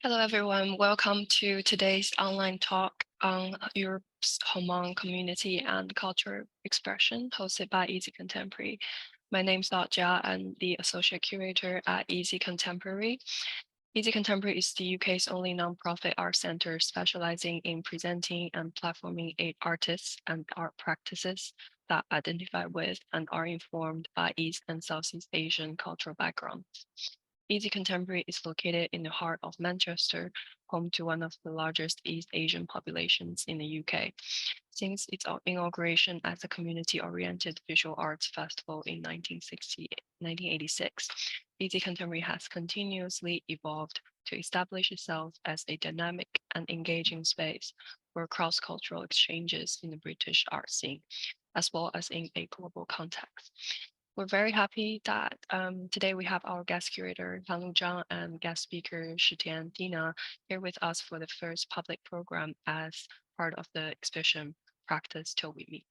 Hello, everyone. Welcome to today's online talk on Europe's Hmong community and cultural expression, hosted by Easy Contemporary. My name is Jia. I'm the Associate Curator at Easy Contemporary. Easy Contemporary is the UK's only nonprofit art center specializing in presenting and platforming artists and art practices that identify with and are informed by East and Southeast Asian cultural backgrounds. Easy Contemporary is located in the heart of Manchester, home to one of the largest East Asian populations in the UK. Since its inauguration as a community-oriented visual arts festival in 1986, Easy Contemporary has continuously evolved to establish itself as a dynamic and engaging space for cross-cultural exchanges in the British art scene, as well as in a global context. We're very happy that today we have our guest curator, Hanlu Zhang, and guest speaker, Shitian Dina, here with us for the first public program as part of the exhibition Practice Till We Meet.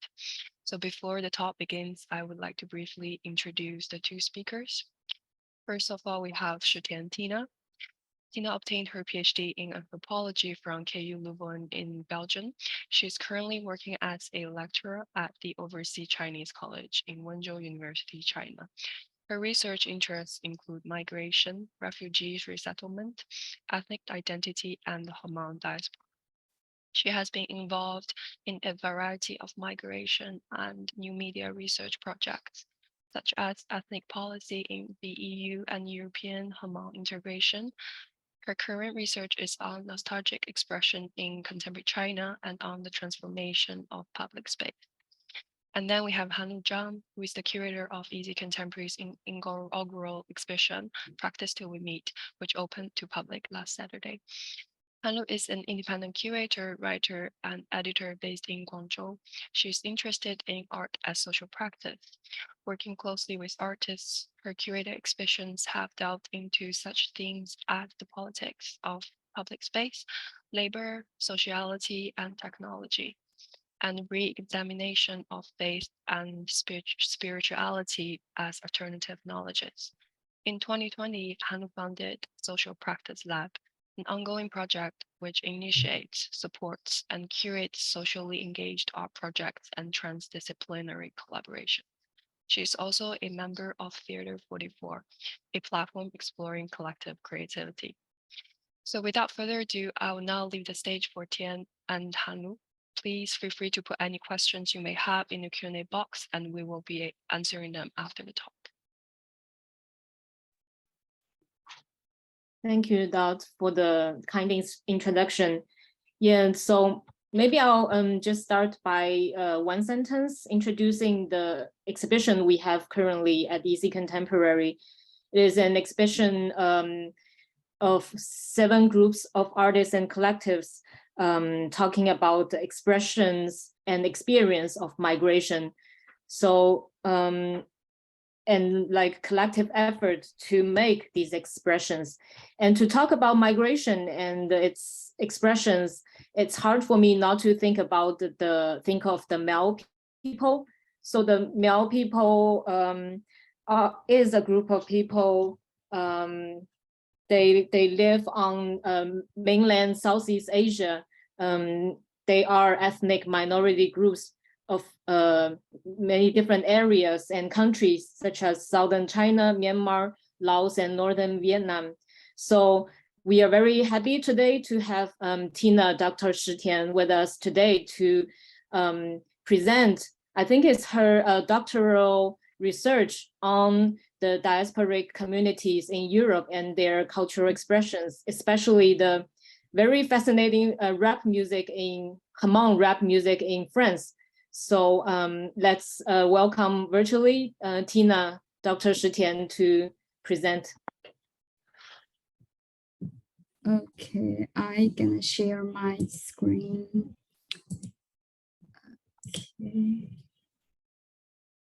So before the talk begins, I would like to briefly introduce the two speakers. First of all, we have Shitian Dina. Tina obtained her PhD in anthropology from KU Leuven in Belgium. She's currently working as a lecturer at the Overseas Chinese College in Wenzhou University, China. Her research interests include migration, refugees resettlement, ethnic identity, and the Hmong diaspora. She has been involved in a variety of migration and new media research projects, such as ethnic policy in the EU and European Hmong integration. Her current research is on nostalgic expression in contemporary China and on the transformation of public space. And then we have Hanlu Zhang, who is the curator of Easy Contemporary's inaugural exhibition, Practice Till We Meet, which opened to public last Saturday. Hanlu is an independent curator, writer, and editor based in Guangzhou. She's interested in art as social practice. Working closely with artists, her curated exhibitions have delved into such themes as the politics of public space, labor, sociality, and technology, and re-examination of faith and spirituality as alternative knowledges. In 2020, Hanlu founded Social Practice Lab, an ongoing project which initiates, supports, and curates socially engaged art projects and transdisciplinary collaboration. She is also a member of Theatre 44, a platform exploring collective creativity. So without further ado, I will now leave the stage for Tian and Hanlu. Please feel free to put any questions you may have in the Q&A box, and we will be answering them after the talk. Thank you, Dot, for the kind introduction. Yeah, so maybe I'll just start by one sentence introducing the exhibition we have currently at Easy Contemporary. It is an exhibition of 7 groups of artists and collectives talking about the expressions and experience of migration. So, and like collective effort to make these expressions. And to talk about migration and its expressions, it's hard for me not to think about think of the Miao people. So the Miao people is a group of people. They live on mainland Southeast Asia. They are ethnic minority groups of many different areas and countries, such as southern China, Myanmar, Laos, and northern Vietnam. So we are very happy today to have Tina, Dr. Shitian, with us today to present, I think it's her doctoral research on the diasporic communities in Europe and their cultural expressions, especially the very fascinating rap music in Hmong rap music in France. So let's welcome virtually Tina, Dr. Shitian, to present. Okay, I'm gonna share my screen. Okay.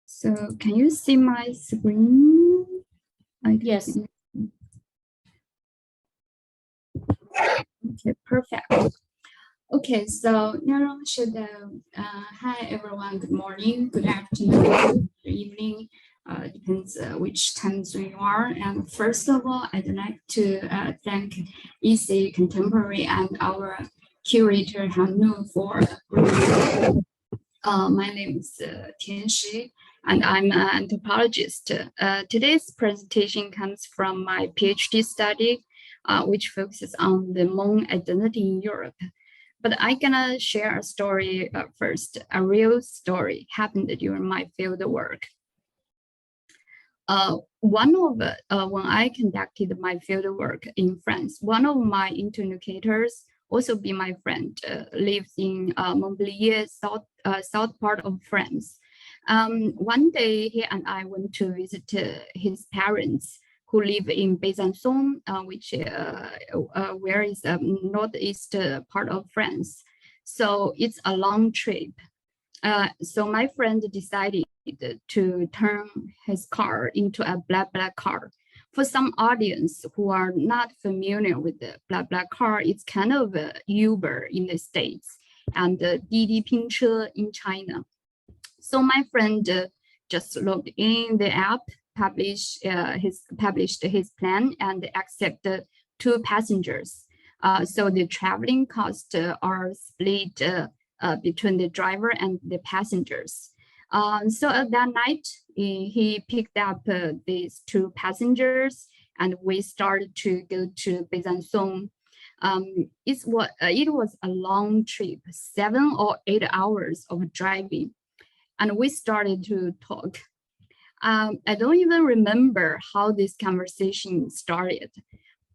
So can you see my screen? Yes. Okay, perfect. Okay, so hi everyone, good morning, good afternoon, good evening. depends which time zone you are. And first of all, I'd like to thank EC Contemporary and our curator Hmub for my name is Tian Shi, and I'm an anthropologist. Today's presentation comes from my PhD study, which focuses on the Hmong identity in Europe. But I'm gonna share a story first, a real story happened during my field work. When I conducted my field work in France, one of my interlocutors, also be my friend, lives in Montpellier, south part of France. One day, he and I went to visit his parents, who live in Besançon, which where is northeast part of France. So it's a long trip. So my friend decided to turn his car into a blah car. For some audience who are not familiar with the blah car, it's kind of a Uber in the States and Didi Pinche in China. So my friend just logged in the app, published his plan, and accepted 2 passengers. So the traveling costs are split between the driver and the passengers. So that night, he picked up these 2 passengers, and we started to go to Besançon. It was a long trip, 7 or 8 hours of driving, and we started to talk. I don't even remember how this conversation started,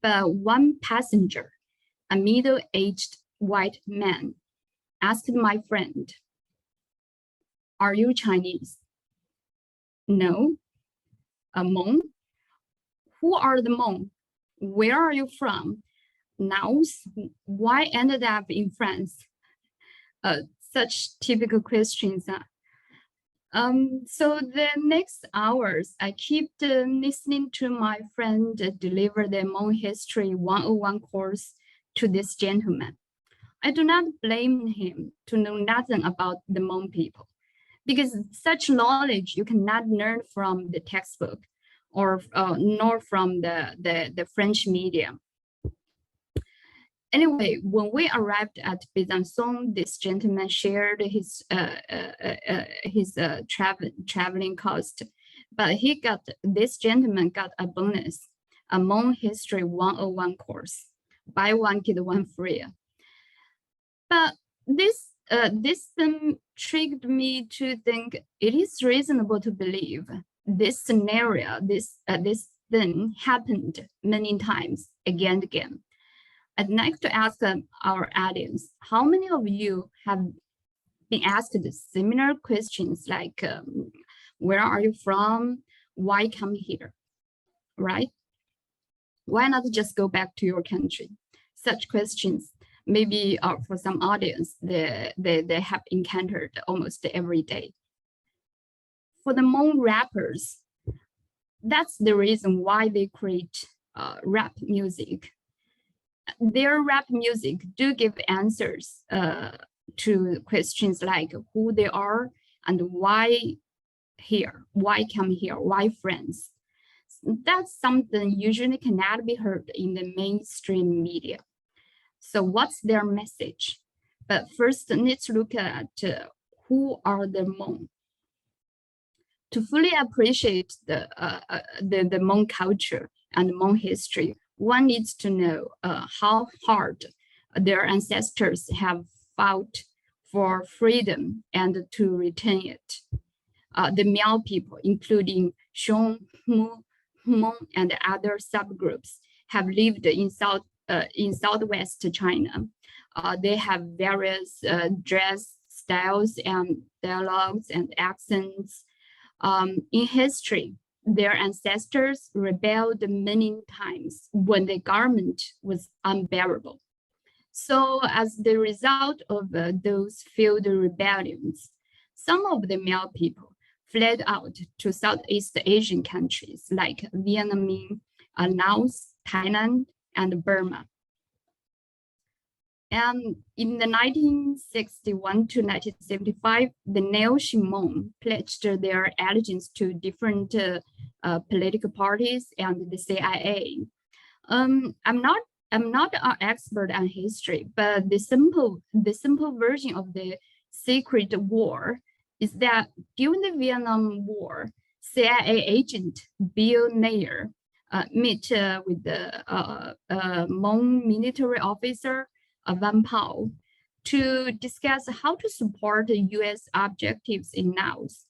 but one passenger, a middle-aged white man, asked my friend, "Are you Chinese?" "No." "Hmong?" "Who are the Hmong? Where are you from? Now, why ended up in France?" Such typical questions. So the next hours, I kept listening to my friend deliver the Hmong History 101 course to this gentleman. I do not blame him to know nothing about the Hmong people, because such knowledge you cannot learn from the textbook or nor from the French media. Anyway, when we arrived at Besançon, this gentleman shared his traveling cost, but this gentleman got a bonus, a Hmong History 101 course, buy one get one free. But this triggered me to think it is reasonable to believe this scenario, this thing happened many times again and again. I'd like to ask our audience, how many of you have been asked similar questions like, where are you from? Why come here, right? Why not just go back to your country? Such questions, maybe for some audience, they have encountered almost every day. For the Hmong rappers, that's the reason why they create rap music. Their rap music do give answers to questions like who they are and why here, why come here, why France. That's something usually cannot be heard in the mainstream media. So what's their message? But first, let's look at who are the Hmong. To fully appreciate the Hmong culture and Hmong history, one needs to know how hard their ancestors have fought for freedom and to retain it. The Miao people, including Xongb, Hmong, and other subgroups, have lived in southwest China. They have various dress styles and dialogues and accents. In history, their ancestors rebelled many times when the garment was unbearable. So as the result of those field rebellions, some of the Miao people fled out to Southeast Asian countries like Vietnam, Laos, Thailand, and Burma. And in the 1961 to 1975, the neo-Hmong pledged their allegiance to different political parties and the CIA. I'm not an expert on history, but the simple version of the Secret War is that during the Vietnam War, CIA agent Bill Nair met with the Hmong military officer Van Pao to discuss how to support the U.S. objectives in Laos.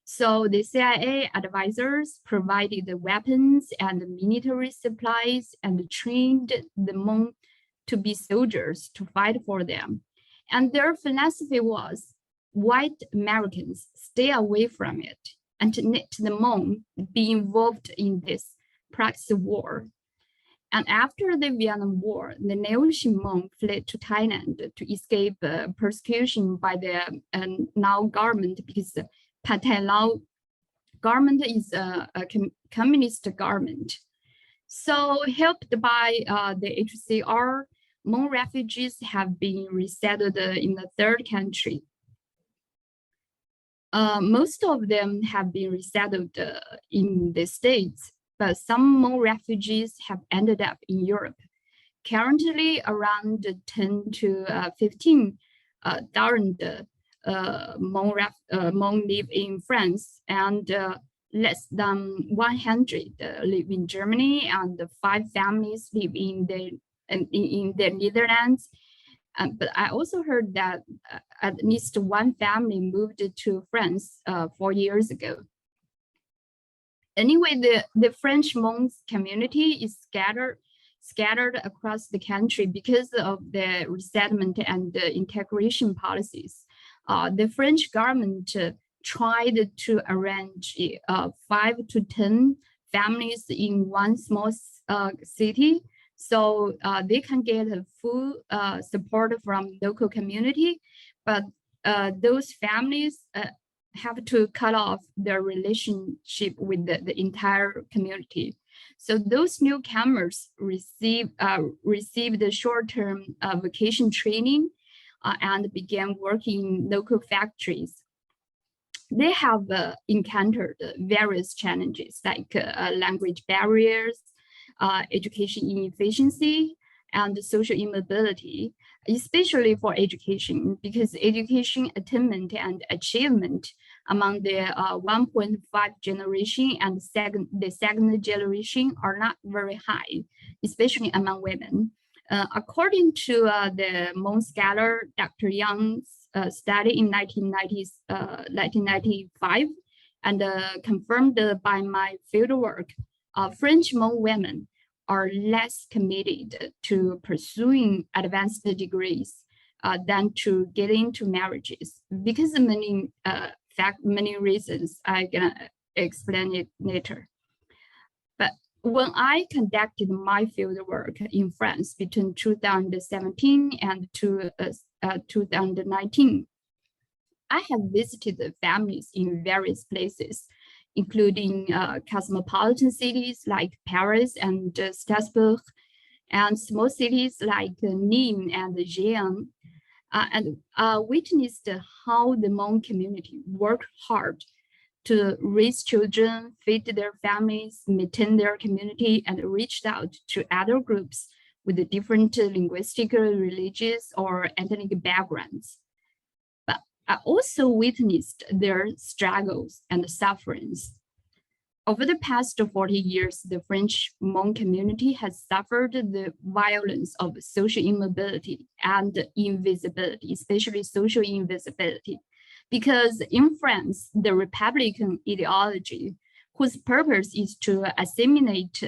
So the CIA advisors provided the weapons and military supplies and trained the Hmong to be soldiers to fight for them. And their philosophy was, white Americans stay away from it and let the Hmong be involved in this proxy war. And after the Vietnam War, the neo-Hmong fled to Thailand to escape persecution by the Lao government, because the Pathet Lao government is a communist government. So helped by the HCR, Hmong refugees have been resettled in the third country. Most of them have been resettled in the States, but some Hmong refugees have ended up in Europe. Currently, around 10 to 15,000 Hmong live in France, and less than 100 live in Germany, and 5 families live in the Netherlands. But I also heard that at least one family moved to France 4 years ago. Anyway, the French Hmong community is scattered across the country because of the resettlement and the integration policies. The French government tried to arrange 5 to 10 families in one small city, so they can get a full support from local community, but those families have to cut off their relationship with the entire community. So those newcomers received the short-term vacation training and began working in local factories. They have encountered various challenges like language barriers, education inefficiency, and social immobility, especially for education, because education attainment and achievement among the 1.5 generation and the second generation are not very high, especially among women. According to the Hmong scholar Dr. Young's study in 1995, and confirmed by my fieldwork, French Hmong women are less committed to pursuing advanced degrees than to get into marriages, because of many reasons. I'm gonna explain it later. But when I conducted my fieldwork in France between 2017 and 2019, I have visited the families in various places, including cosmopolitan cities like Paris and Strasbourg, and small cities like Nîmes and Jean, and witnessed how the Hmong community worked hard to raise children, feed their families, maintain their community, and reached out to other groups with different linguistic, religious, or ethnic backgrounds. But I also witnessed their struggles and sufferings. Over the past 40 years, the French Hmong community has suffered the violence of social immobility and invisibility, especially social invisibility, because in France, the Republican ideology, whose purpose is to assimilate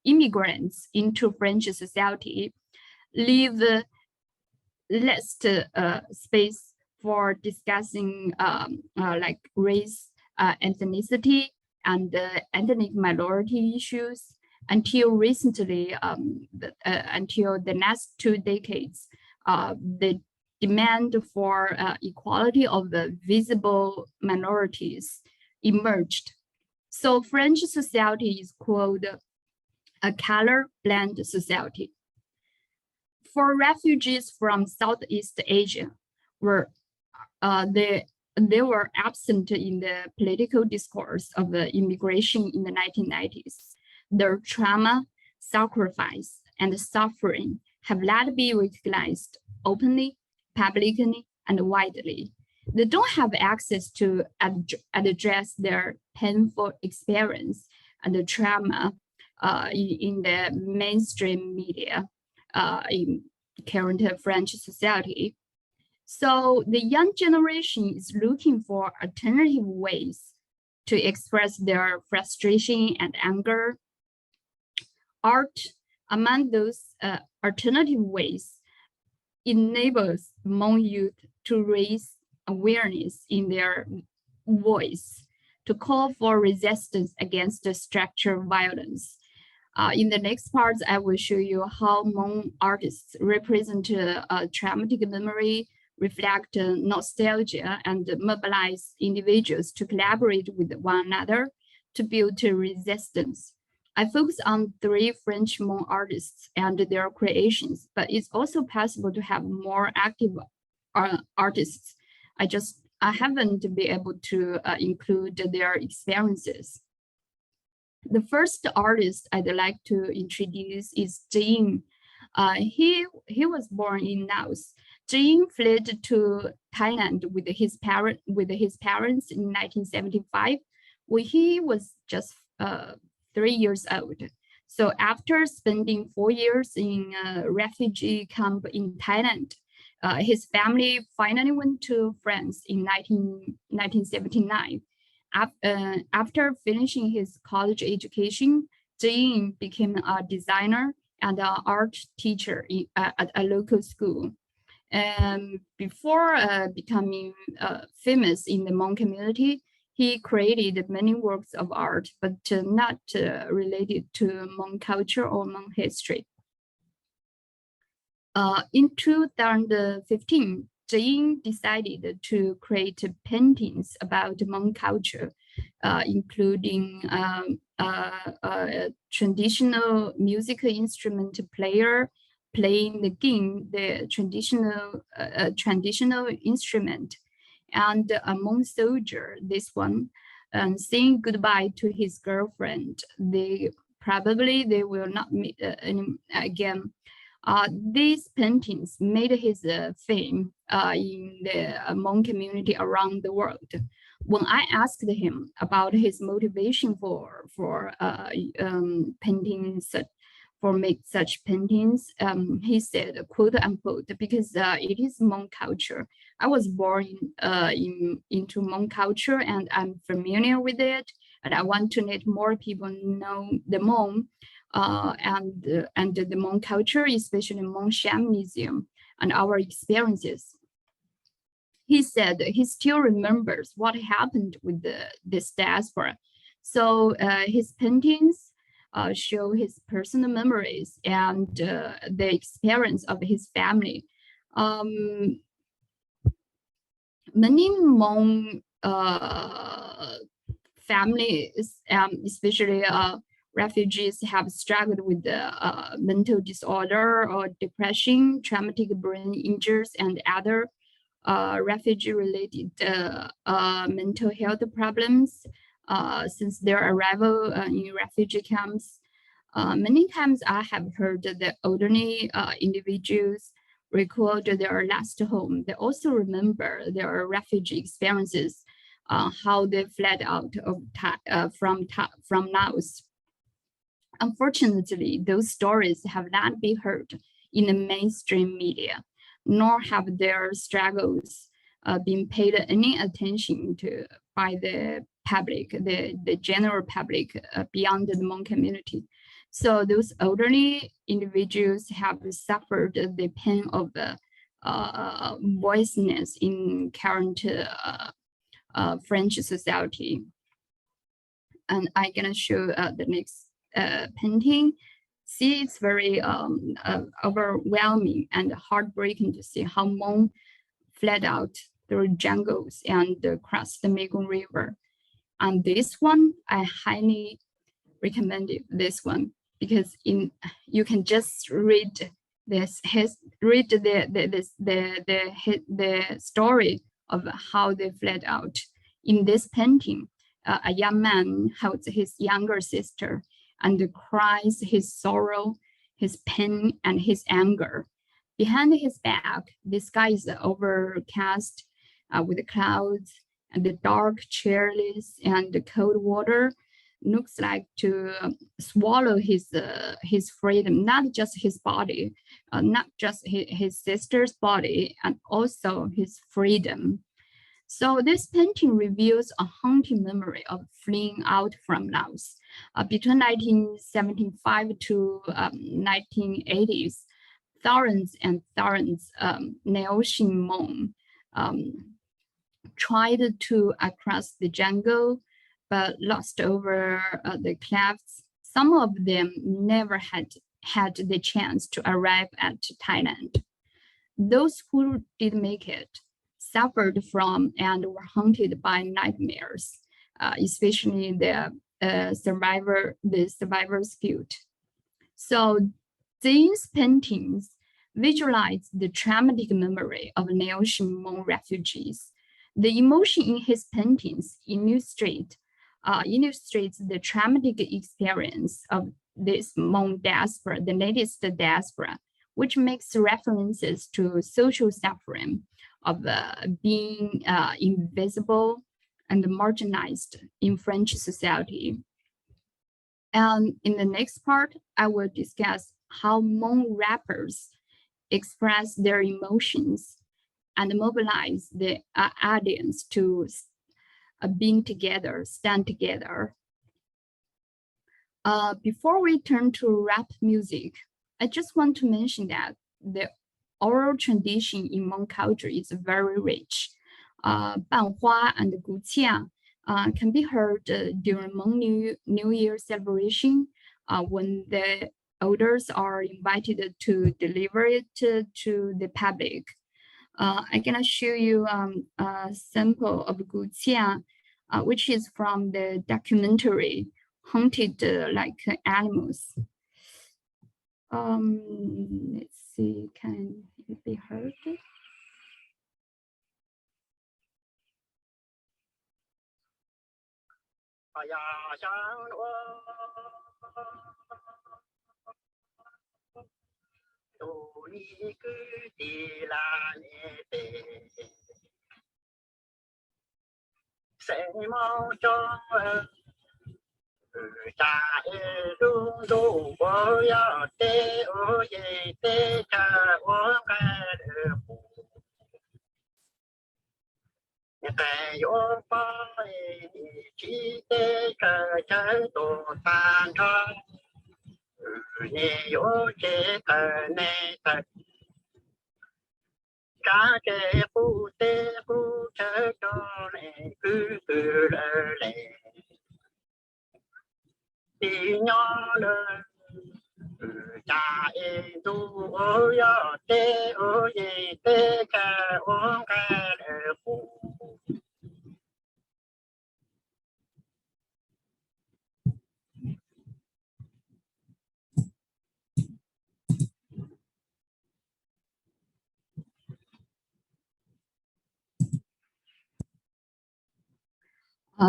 immigrants into French society, leave less space for discussing like race, ethnicity, and ethnic minority issues until recently, until the last 2 decades. The demand for equality of the visible minorities emerged. So French society is called a color blend society. For refugees from Southeast Asia, they were absent in the political discourse of immigration in the 1990s. Their trauma, sacrifice, and suffering have not been recognized openly, publicly, and widely. They don't have access to address their painful experience and the trauma in the mainstream media in current French society. So the young generation is looking for alternative ways to express their frustration and anger. Art, among those alternative ways, enables Hmong youth to raise awareness in their voice, to call for resistance against the structural violence. In the next part, I will show you how Hmong artists represent traumatic memory, reflect nostalgia, and mobilize individuals to collaborate with one another to build resistance. I focus on 3 French Hmong artists and their creations, but it's also possible to have more active artists. I haven't been able to include their experiences. The first artist I'd like to introduce is Jing. He was born in Laos. Jing fled to Thailand with his parents in 1975 when he was just 3 years old. So after spending 4 years in a refugee camp in Thailand, his family finally went to France in 1979. After finishing his college education, Jing became a designer and an art teacher at a local school. Before becoming famous in the Hmong community, he created many works of art, but not related to Hmong culture or Hmong history. In 2015, Jing decided to create paintings about Hmong culture, including a traditional musical instrument player playing the ging, the traditional instrument, and a Hmong soldier, this one, saying goodbye to his girlfriend. They will not meet again. These paintings made his fame in the Hmong community around the world. When I asked him about his motivation for make such paintings, he said, quote unquote, because it is Hmong culture. I was born into Hmong culture and I'm familiar with it, and I want to let more people know the Hmong and the Hmong culture, especially Hmong shamanism and our experiences. He said he still remembers what happened with this diaspora. So his paintings show his personal memories and the experience of his family. Many Hmong families, especially refugees, have struggled with mental disorder or depression, traumatic brain injuries, and other refugee-related mental health problems since their arrival in refugee camps. Many times I have heard that elderly individuals recall their last home. They also remember their refugee experiences, how they fled out of from Laos. Unfortunately, those stories have not been heard in the mainstream media, nor have their struggles been paid any attention to by the public, the general public beyond the Hmong community. So those elderly individuals have suffered the pain of the voicelessness in current French society. And I'm gonna show the next painting. See, it's very overwhelming and heartbreaking to see how Hmong fled out through jungles and crossed the Mekong River. And this one, I highly recommend this one because you can just read read the story of how they fled out. In this painting, a young man holds his younger sister and cries his sorrow, his pain, and his anger. Behind his back, the sky is overcast with clouds, and the dark, cheerless, and the cold water looks like to swallow his freedom, not just his body, not just his sister's body, and also his freedom. So this painting reveals a haunting memory of fleeing out from Laos. Between 1975 to 1980s, thousands and thousands Hmong tried to cross the jungle, but lost over the clefts. Some of them never had the chance to arrive at Thailand. Those who did make it suffered from and were haunted by nightmares, especially the survivor's guilt. So these paintings visualize the traumatic memory of Hmong refugees. The emotion in his paintings illustrates the traumatic experience of this Hmong diaspora, the latest diaspora, which makes references to social suffering of being invisible and marginalized in French society. And in the next part, I will discuss how Hmong rappers express their emotions and mobilize the audience to being together, stand together. Before we turn to rap music, I just want to mention that the oral tradition in Hmong culture is very rich. Banhua and Guqia can be heard during Hmong New Year celebration when the elders are invited to deliver it to the public. I'm gonna show you a sample of Guqia, which is from the documentary Haunted Like Animals. Let's see, can it be heard?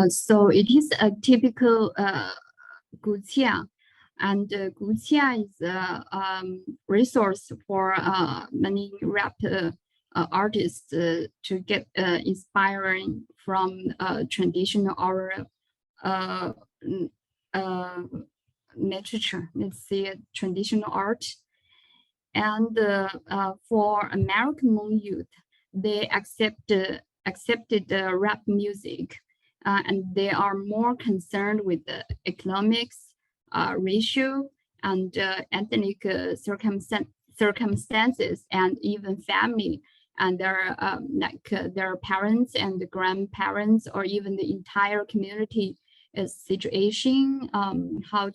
So it is a typical Guqia, and Guqia is a resource for many rap artists to get inspiring from traditional oral literature. Let's see, traditional art. And for American Hmong youth, they accepted rap music. And they are more concerned with the economics, racial, and ethnic circumstances, and even family, and their their parents and grandparents, or even the entire community situation, how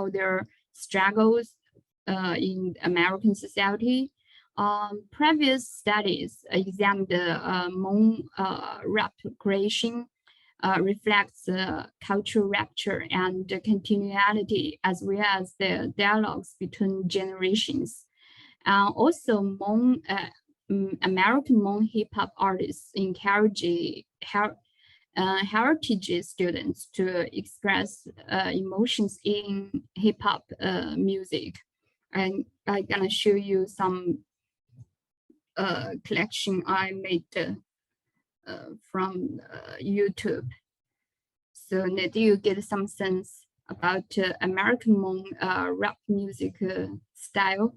their struggles in American society. Previous studies examined Hmong rap creation. Reflects cultural rupture and continuality, as well as the dialogues between generations. And also American Hmong hip hop artists encourage heritage students to express emotions in hip hop music. And I'm gonna show you some collection I made from YouTube. So that you get some sense about American Hmong rap music style.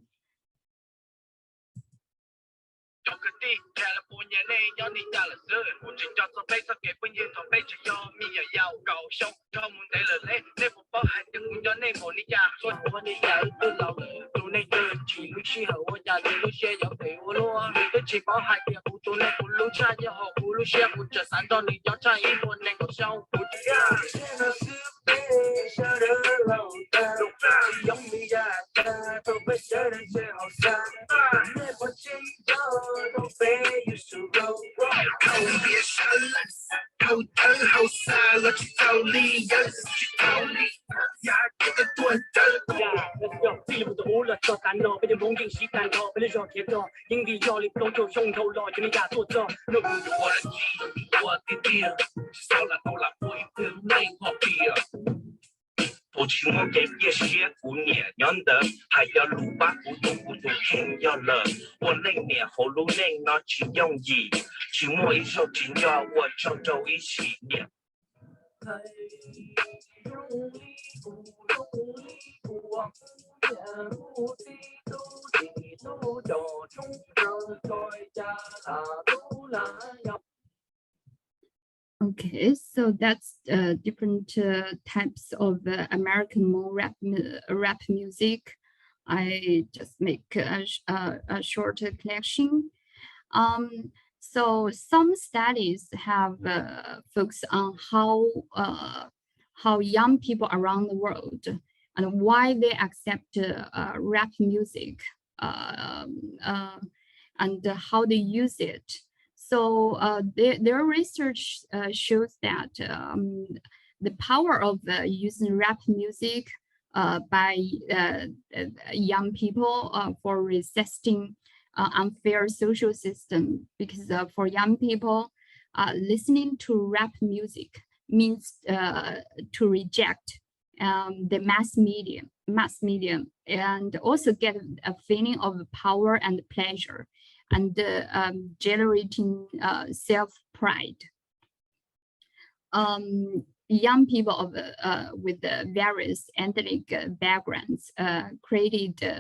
Okay, so that's different types of American Hmong rap music. I just make a short collection. So some studies have focused on how young people around the world and why they accept rap music and how they use it. So their research shows that the power of using rap music by young people for resisting unfair social system, because for young people, listening to rap music means to reject the mass media, and also get a feeling of power and pleasure, and generating self-pride. Young people with various ethnic backgrounds creatively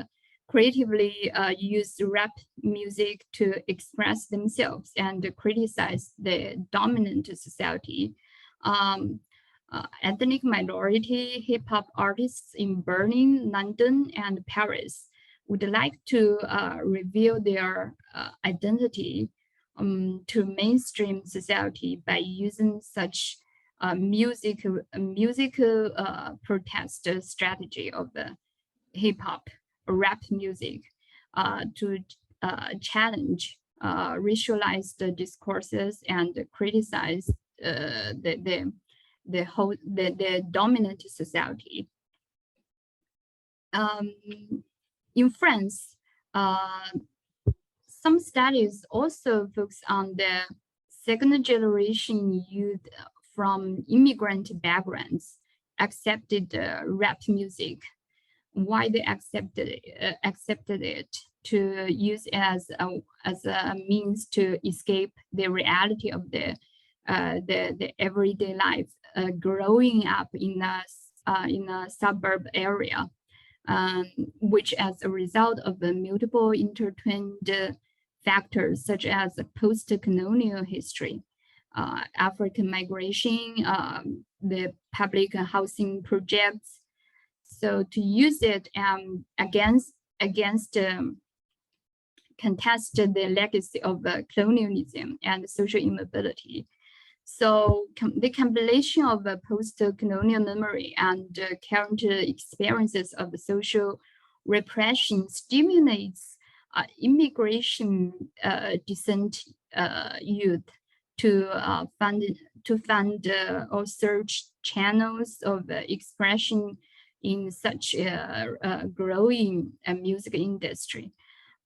use rap music to express themselves and criticize the dominant society. Ethnic minority hip-hop artists in Berlin, London, and Paris would like to reveal their identity to mainstream society by using such musical protest strategy of the hip-hop rap music to challenge racialized discourses and criticize the dominant society. In France, some studies also focus on the second generation youth from immigrant backgrounds accepted rap music. Why they accepted it to use as a means to escape the reality of the everyday life, growing up in a suburb area, which as a result of the multiple intertwined factors such as post-colonial history, African migration, the public housing projects. So to use it against contest the legacy of colonialism and social immobility. So the compilation of post-colonial memory and current experiences of social repression stimulates immigration descent youth to fund or search channels of expression in such a growing music industry.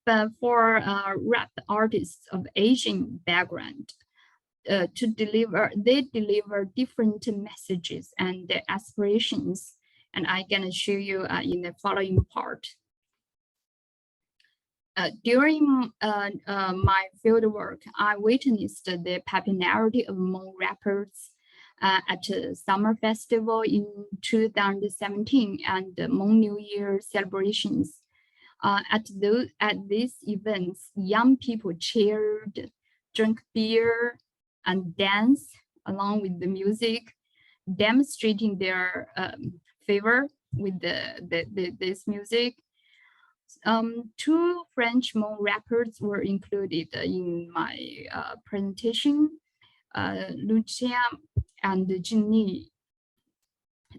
But for rap artists of Asian background, they deliver different messages and aspirations. And I'm gonna show you in the following part. During my fieldwork, I witnessed the popularity of Hmong rappers at a summer festival in 2017 and the Hmong New Year celebrations. At these events, young people cheered, drank beer, and danced along with the music, demonstrating their favor with this music. Two French Hmong rappers were included in my presentation, Lucia and Jenny.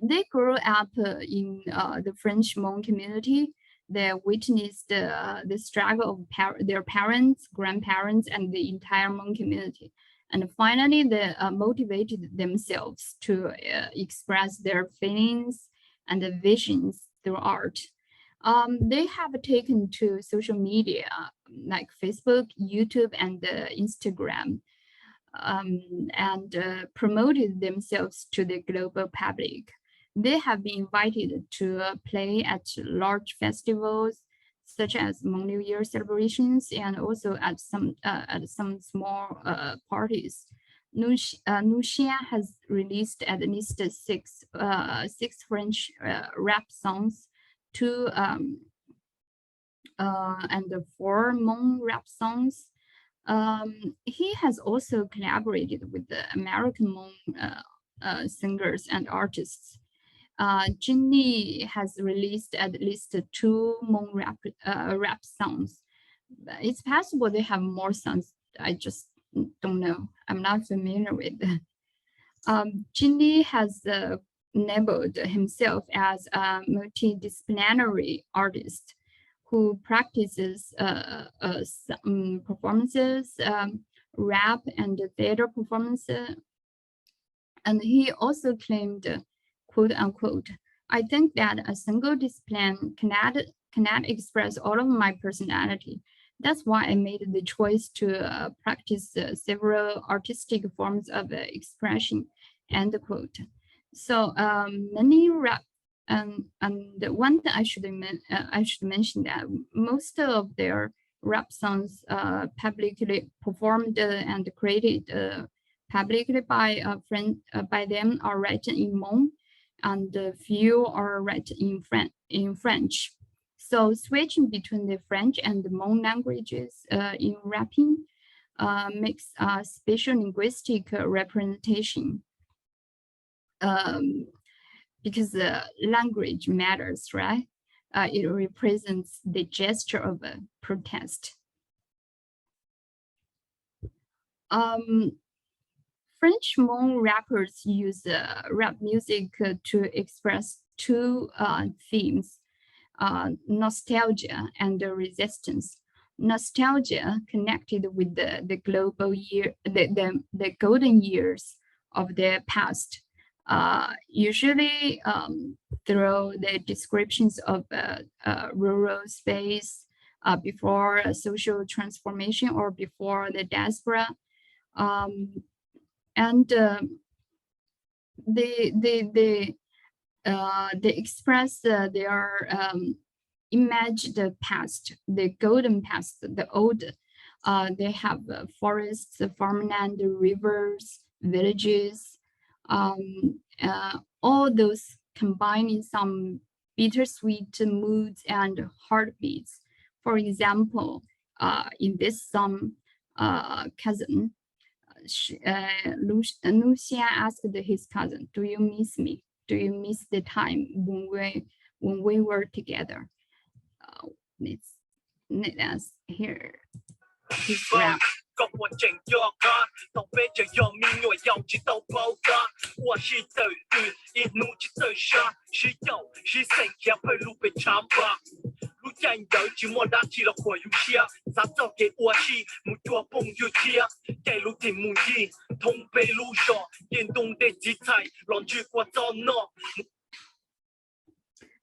They grew up in the French Hmong community. They witnessed the struggle of their parents, grandparents, and the entire Hmong community. And finally, they motivated themselves to express their feelings and the visions through art. They have taken to social media like Facebook, YouTube, and Instagram, and promoted themselves to the global public. They have been invited to play at large festivals, such as Hmong New Year celebrations, and also at some small parties. Nuxia has released at least six French rap songs, 2 and 4 Hmong rap songs. He has also collaborated with the American Hmong singers and artists. Jinny has released at least 2 Hmong rap songs. It's possible they have more songs. I just don't know. I'm not familiar with them. Jinny has labeled himself as a multidisciplinary artist who practices performances, rap and theater performances. And he also claimed, quote unquote, I think that a single discipline cannot express all of my personality. That's why I made the choice to practice several artistic forms of expression, end quote. So many rap, and one thing I should mention that most of their rap songs publicly performed and created publicly by them are written in Hmong, and few are written in French. So switching between the French and the Hmong languages in rapping makes a spatial linguistic representation. Because the language matters, right? It represents the gesture of a protest. French Hmong rappers use rap music to express 2 themes, nostalgia and resistance. Nostalgia connected with the global year, the golden years of the past. Usually through the descriptions of rural space before a social transformation or before the diaspora, and they express their imagined past, the golden past, the old. They have forests, farmland, rivers, villages. All those combine in some bittersweet moods and heartbeats. For example, in this song, cousin, Lucia asked his cousin, "Do you miss me? Do you miss the time when we were together?" Let's hear his rap. 各國正約啊，當被這樣面外有知道報噶，我是走路，一路去走下，是有是誰也不路被長吧。路見有只莫打起了火油下，啥早給我是木多崩油下，給路聽木地，同被路上，嚴重的姿態，讓去過早呢。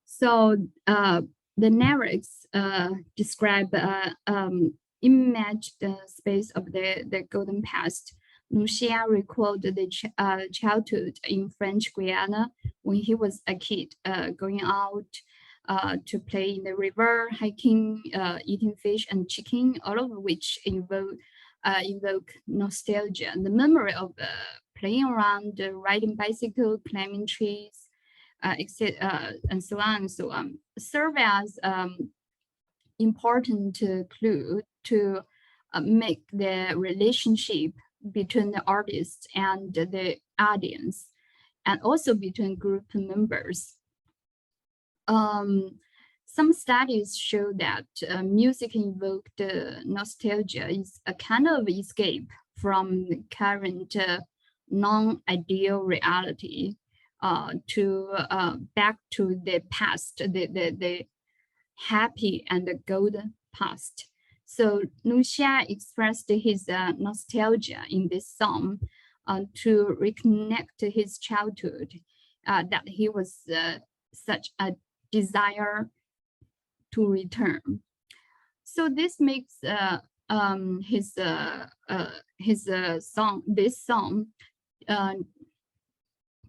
So the lyrics describe imaged space of the golden past. Lucia recalled the childhood in French Guiana when he was a kid, going out to play in the river, hiking, eating fish and chicken, all of which evoke nostalgia. The memory of playing around, riding bicycle, climbing trees, etc., and so on and so on, serve as important clue to make the relationship between the artist and the audience, and also between group members. Some studies show that music invoked nostalgia is a kind of escape from the current non-ideal reality to back to the past, the happy and the golden past. So Lucia expressed his nostalgia in this song to reconnect his childhood, that he was such a desire to return. So this makes this song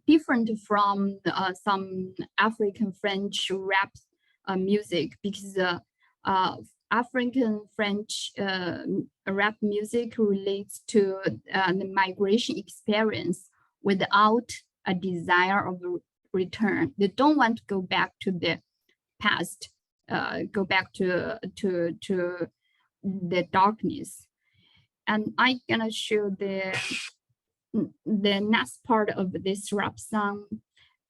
different from some African French rap music, because African French rap music relates to the migration experience without a desire of return. They don't want to go back to the past, go back to the darkness. And I'm gonna show the next part of this rap song.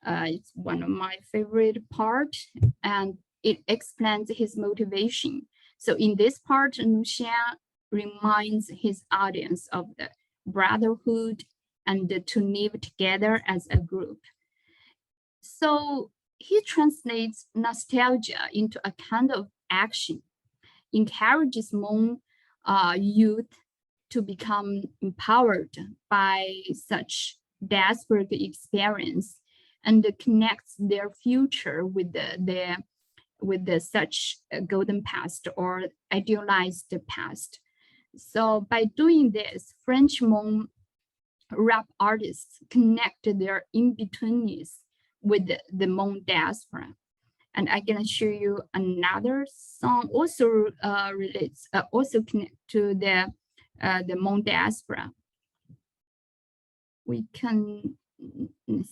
It's one of my favorite parts, and it explains his motivation. So in this part, Lucia reminds his audience of the brotherhood and to live together as a group. So he translates nostalgia into a kind of action, encourages Hmong youth to become empowered by such diasporic experience, and connects their future with the such golden past or idealized past. So by doing this, French Hmong rap artists connect their in-betweenness with the Hmong diaspora. And I'm gonna show you another song also also connect to the Hmong diaspora. We can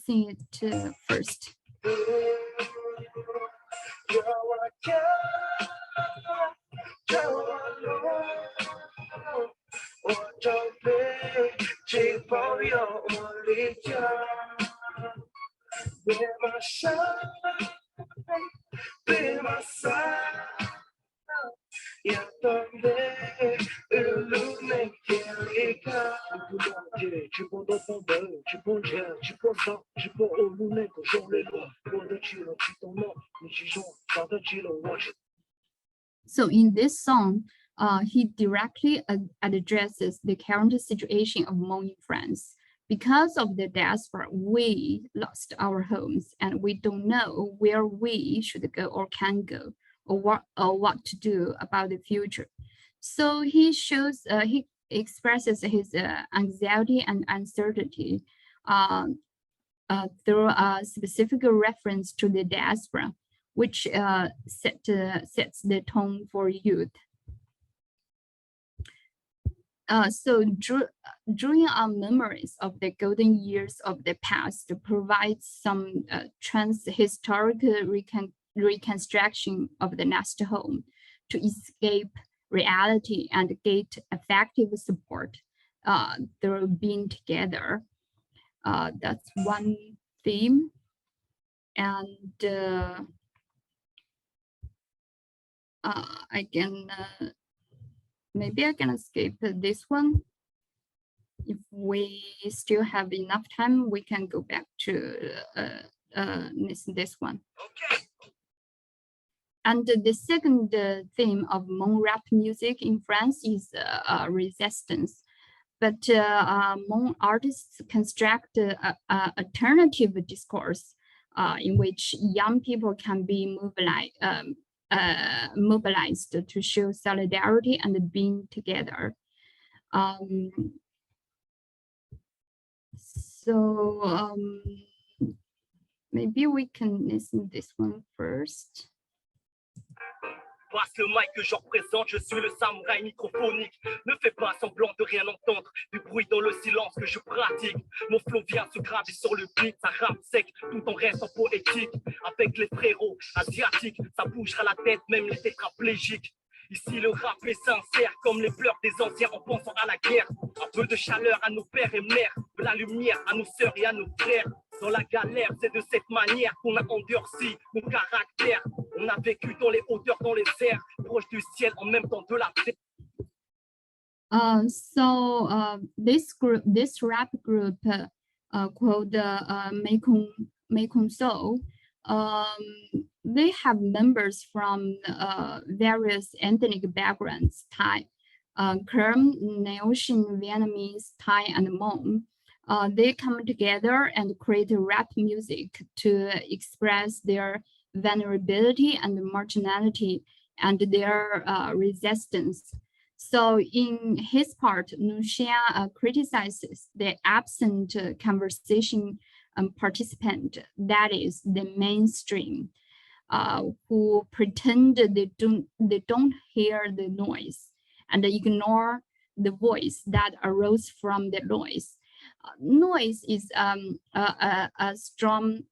sing it first. So in this song, he directly addresses the current situation of Hmong in France. Because of the diaspora, we lost our homes and we don't know where we should go or can go, or what to do about the future. So he expresses his anxiety and uncertainty through a specific reference to the diaspora, which sets the tone for youth. So drawing on memories of the golden years of the past provides some trans-historical reconstruction of the nest home to escape reality and get effective support through being together. That's one theme. And maybe I can skip this one. If we still have enough time, we can go back to this one. Okay. And the second theme of Hmong rap music in France is resistance. But Hmong artists construct alternative discourse in which young people can be mobilized to show solidarity and being together. Maybe we can listen to this one first. Passe le mic que je représente, je suis le samouraï microphonique. Ne fais pas semblant de rien entendre, du bruit dans le silence que je pratique. Mon flow vient se graver sur le beat, ça rappe sec tout en restant poétique. Avec les frérots asiatiques, ça bougera la tête, même les tétraplégiques. Ici le rap est sincère, comme les pleurs des anciens en pensant à la guerre. Un peu de chaleur à nos pères et mères, de la lumière à nos sœurs et à nos frères. Dans la galère, c'est de cette manière qu'on a endurci nos caractères. On a vécu dans les hauteurs, dans les airs, proche du ciel en même temps de la terre. This rap group called Mekong Soul, they have members from various ethnic backgrounds: Thai, Khmer, Laotian, Vietnamese, Thai, and Hmong. They come together and create rap music to express their vulnerability and marginality and their resistance. So in his part, Nuxia criticizes the absent conversation participant, that is the mainstream, who pretend they don't hear the noise and ignore the voice that arose from the noise. Noise is a strong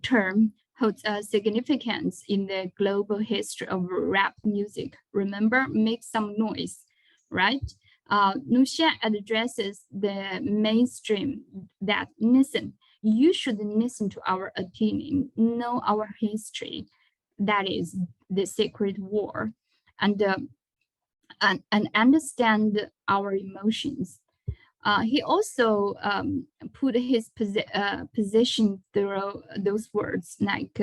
term, holds a significance in the global history of rap music. Remember, make some noise, right? Nuxia addresses the mainstream that, listen, you should listen to our opinion, know our history, that is the Sacred War, and understand our emotions. He also put his position through those words, like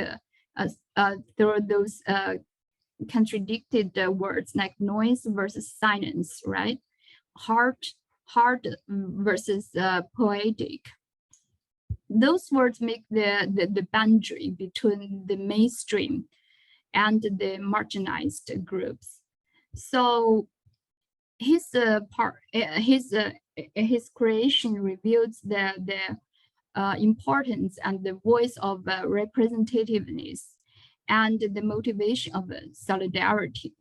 through those contradicted words, like noise versus silence, right? Hard versus poetic. Those words make the boundary between the mainstream and the marginalized groups. So his creation reveals the importance and the voice of representativeness and the motivation of solidarity.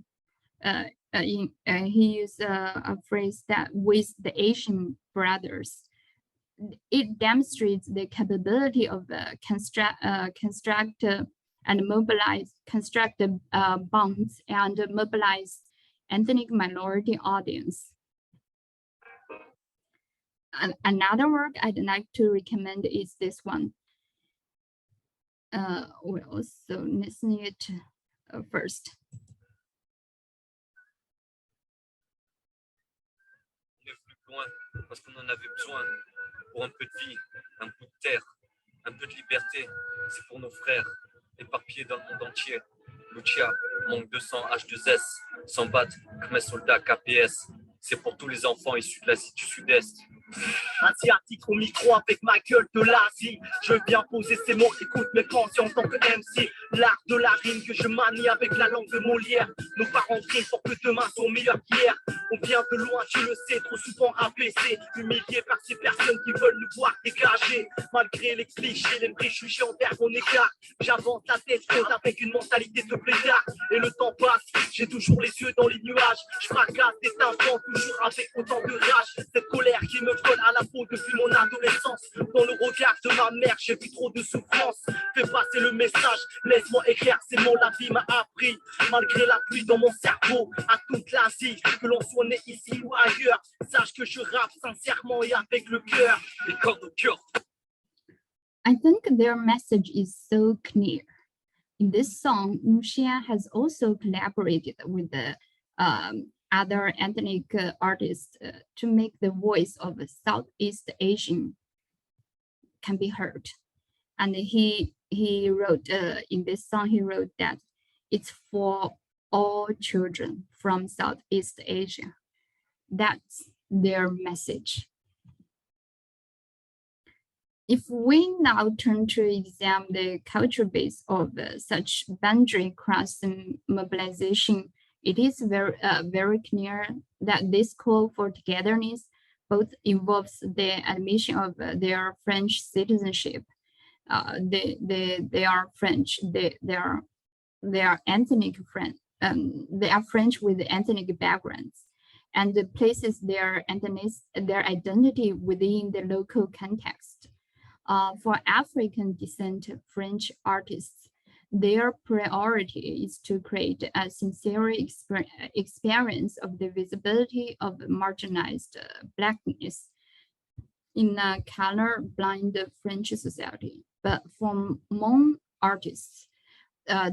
He used a phrase that with the Asian brothers. It demonstrates the capability of construct and mobilize, construct bonds and mobilize ethnic minority audience. Another work I'd like to recommend is this one. We'll also listen it first. Parce qu'on en avait besoin pour un peu de vie, un bout de terre, un peu de liberté. C'est pour nos frères éparpillés dans le monde entier. Lucia, Hmong 200, H2S, Xongb, Khmer soldat, KPS. C'est pour tous les enfants issus de l'Asie du Sud-Est. Asiatique au micro avec ma gueule de l'Asie. Je viens poser ces mots, écoute mes pensées en tant que MC. L'art de la rime que je manie avec la langue de Molière. Nos parents crient pour que demain soit meilleur qu'hier. On vient de loin, tu le sais, trop souvent rabaissés, humiliés par ces personnes qui veulent nous voir dégager. Malgré les clichés, les préjugés envers mon écart, j'avance la tête haute avec une mentalité de plaisir. Et le temps passe, j'ai toujours les yeux dans les nuages. Je fracasse des tympans, toujours avec autant de rage. Cette colère qui me colle à la peau depuis mon adolescence. Dans le regard de ma mère, j'ai vu trop de souffrance. Fais passer le message, laisse-moi écrire ces mots, la vie m'a appris. Malgré la pluie dans mon cerveau, à toute l'Asie, que l'on soit né ici ou ailleurs, sache que je rappe sincèrement et avec le cœur. Les cordes au cœur. I think their message is so clear. In this song, Nuxia has also collaborated with the other ethnic artists to make the voice of the Southeast Asian can be heard. And he wrote in this song, he wrote that it's for all children from Southeast Asia. That's their message. If we now turn to examine the cultural base of such boundary crossing mobilization, it is very clear that this call for togetherness both involves the admission of their French citizenship. They are French. They are ethnic French. They are French with ethnic backgrounds, and places their identity within the local context. For African descent French artists, their priority is to create a sincere experience of the visibility of marginalized Blackness in a color-blind French society. But for Hmong artists,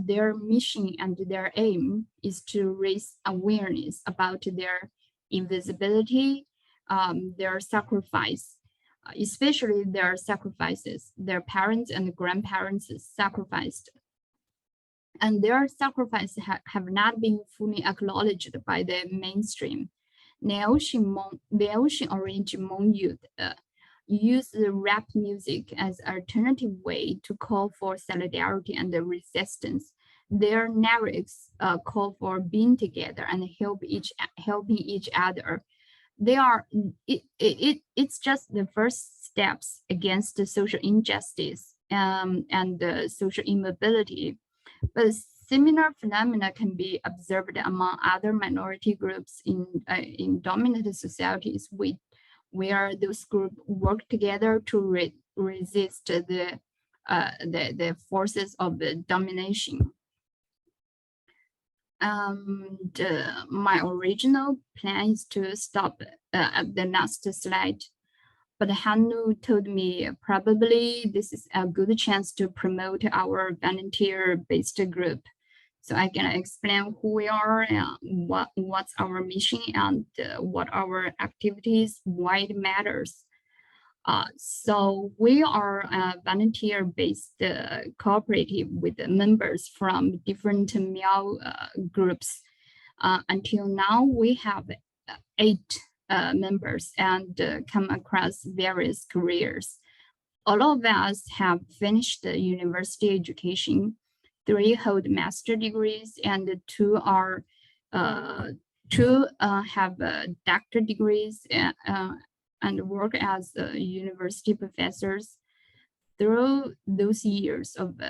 their mission and their aim is to raise awareness about their invisibility, their sacrifice, especially their sacrifices, their parents and grandparents sacrificed. And their sacrifices have not been fully acknowledged by the mainstream. Laotian origin Hmong youth use rap music as an alternative way to call for solidarity and resistance. Their lyrics call for being together and helping each other. It's just the first steps against the social injustice and the social immobility. But similar phenomena can be observed among other minority groups in dominant societies where those groups work together to resist the forces of the domination. My original plan is to stop at the last slide, but Hanu told me probably this is a good chance to promote our volunteer-based group. So I can explain who we are and what's our mission and what our activities, why it matters. So we are a volunteer-based cooperative with members from different Miao groups. Until now, we have 8 members and come across various careers. All of us have finished the university education. 3 hold master degrees, and 2 have doctorate degrees and work as university professors. Through those years of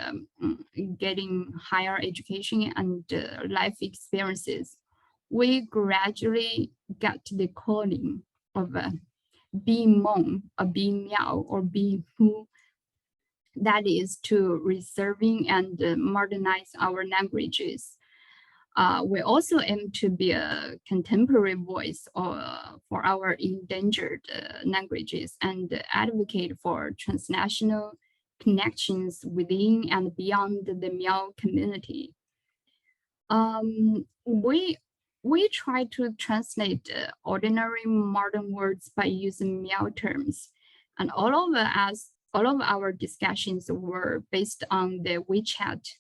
getting higher education and life experiences, we gradually got the calling of being Hmong, or being Miao, or being Hmub. That is to reserving and modernize our languages. We also aim to be a contemporary voice for our endangered languages and advocate for transnational connections within and beyond the Miao community. We try to translate ordinary modern words by using Miao terms, and all of our discussions were based on the WeChat.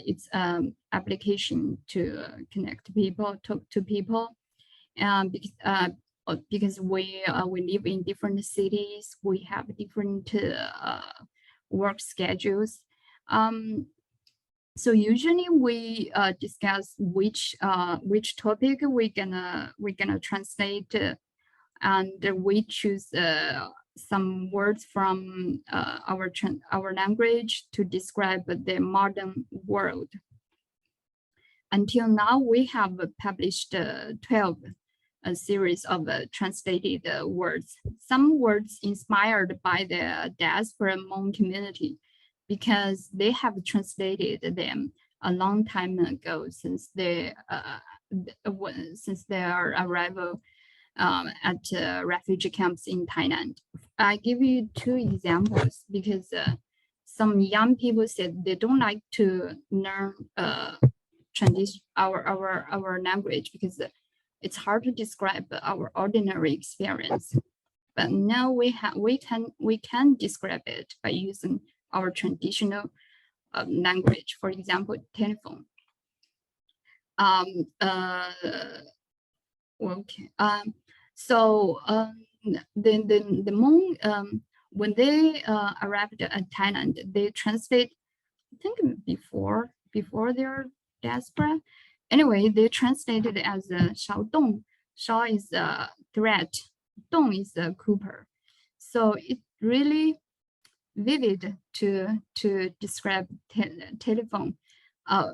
It's an application to connect people, talk to people, because we live in different cities, we have different work schedules. So usually we discuss which topic we're gonna translate, and we choose some words from our language to describe the modern world. Until now, we have published 12 series of translated words. Some words inspired by the diaspora Hmong community, because they have translated them a long time ago since their arrival at refugee camps in Thailand. I give you 2 examples because some young people said they don't like to learn our language because it's hard to describe our ordinary experience. But now we can describe it by using our traditional language, for example, telephone. Okay. The Hmong when they arrived at Thailand, they translate, I think before their diaspora. Anyway, they translated as Shao Dong. Shao is a threat, Dong is a Cooper. So it really vivid to describe telephone.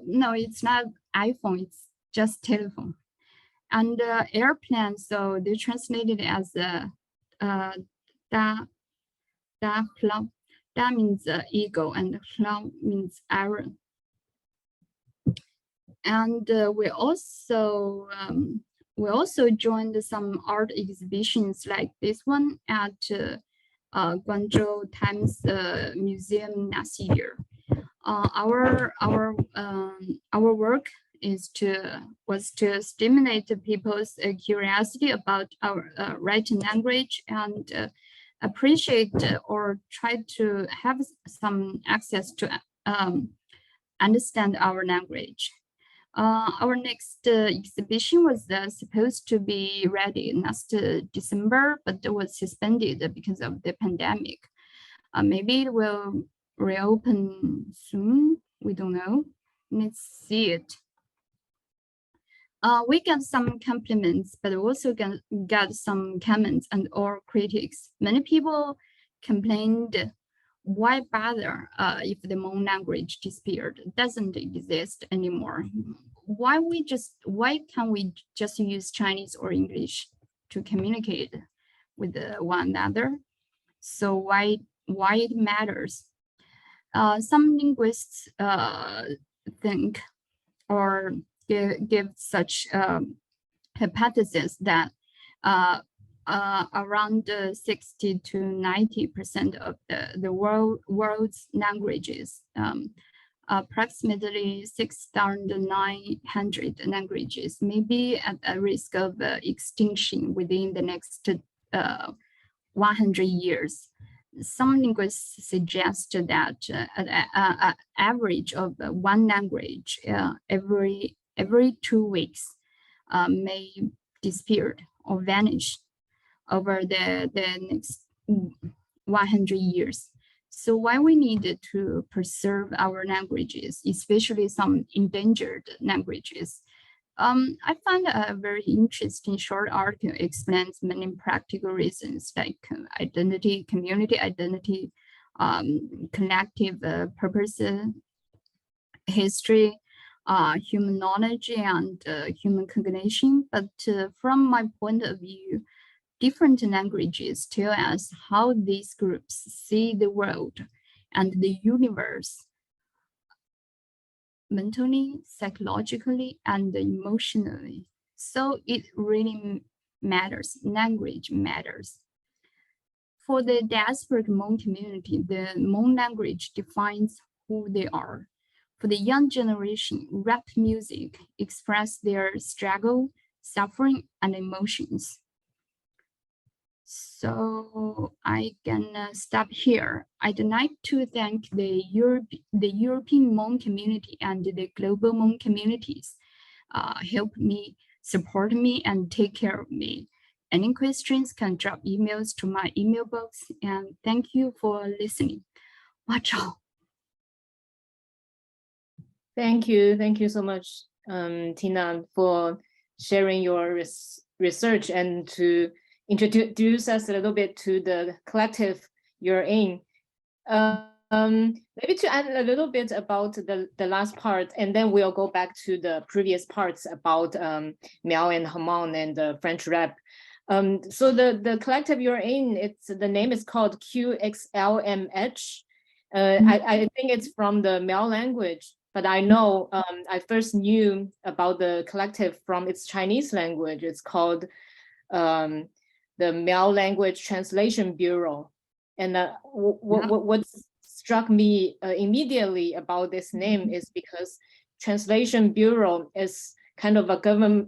No, it's not iPhone, it's just telephone. And airplane, so they translated as da Hmub. Da means eagle and Hmub means iron. And we also joined some art exhibitions like this one at Guangzhou Times Museum last year. Our work was to stimulate people's curiosity about our writing language and appreciate or try to have some access to understand our language. Our next exhibition was supposed to be ready last December, but it was suspended because of the pandemic. Maybe it will reopen soon. We don't know. Let's see it. We got some compliments, but also got some comments and or critics. Many people complained, why bother if the Hmong language disappeared, doesn't exist anymore? Why can't we just use Chinese or English to communicate with one another? So why it matters? Some linguists think or give such hypothesis that around 60 to 90% of the world's languages, approximately 6,900 languages, may be at a risk of extinction within the next 100 years. Some linguists suggest that an average of one language every 2 weeks may disappear or vanish over the next 100 years. So why we need to preserve our languages, especially some endangered languages? I find a very interesting short article explains many practical reasons like identity, community identity, collective purpose, history, human knowledge, and human cognition. But from my point of view, different languages tell us how these groups see the world and the universe mentally, psychologically, and emotionally. So it really matters. Language matters. For the diasporic Hmong community, the Hmong language defines who they are. For the young generation, rap music express their struggle, suffering, and emotions. So I can stop here. I'd like to thank the European Hmong community and the global Hmong communities help me, support me, and take care of me. Any questions can drop emails to my email box, and thank you for listening. Watch out. Thank you so much, Tina, for sharing your research and to introduce us a little bit to the collective you're in. Maybe to add a little bit about the last part, and then we'll go back to the previous parts about Miao and Hmong and the French rap. So the collective you're in, the name is called QXLMH. I think it's from the Miao language, but I know I first knew about the collective from its Chinese language. It's called the Miao Language Translation Bureau. And what struck me immediately about this name is because Translation Bureau is kind of a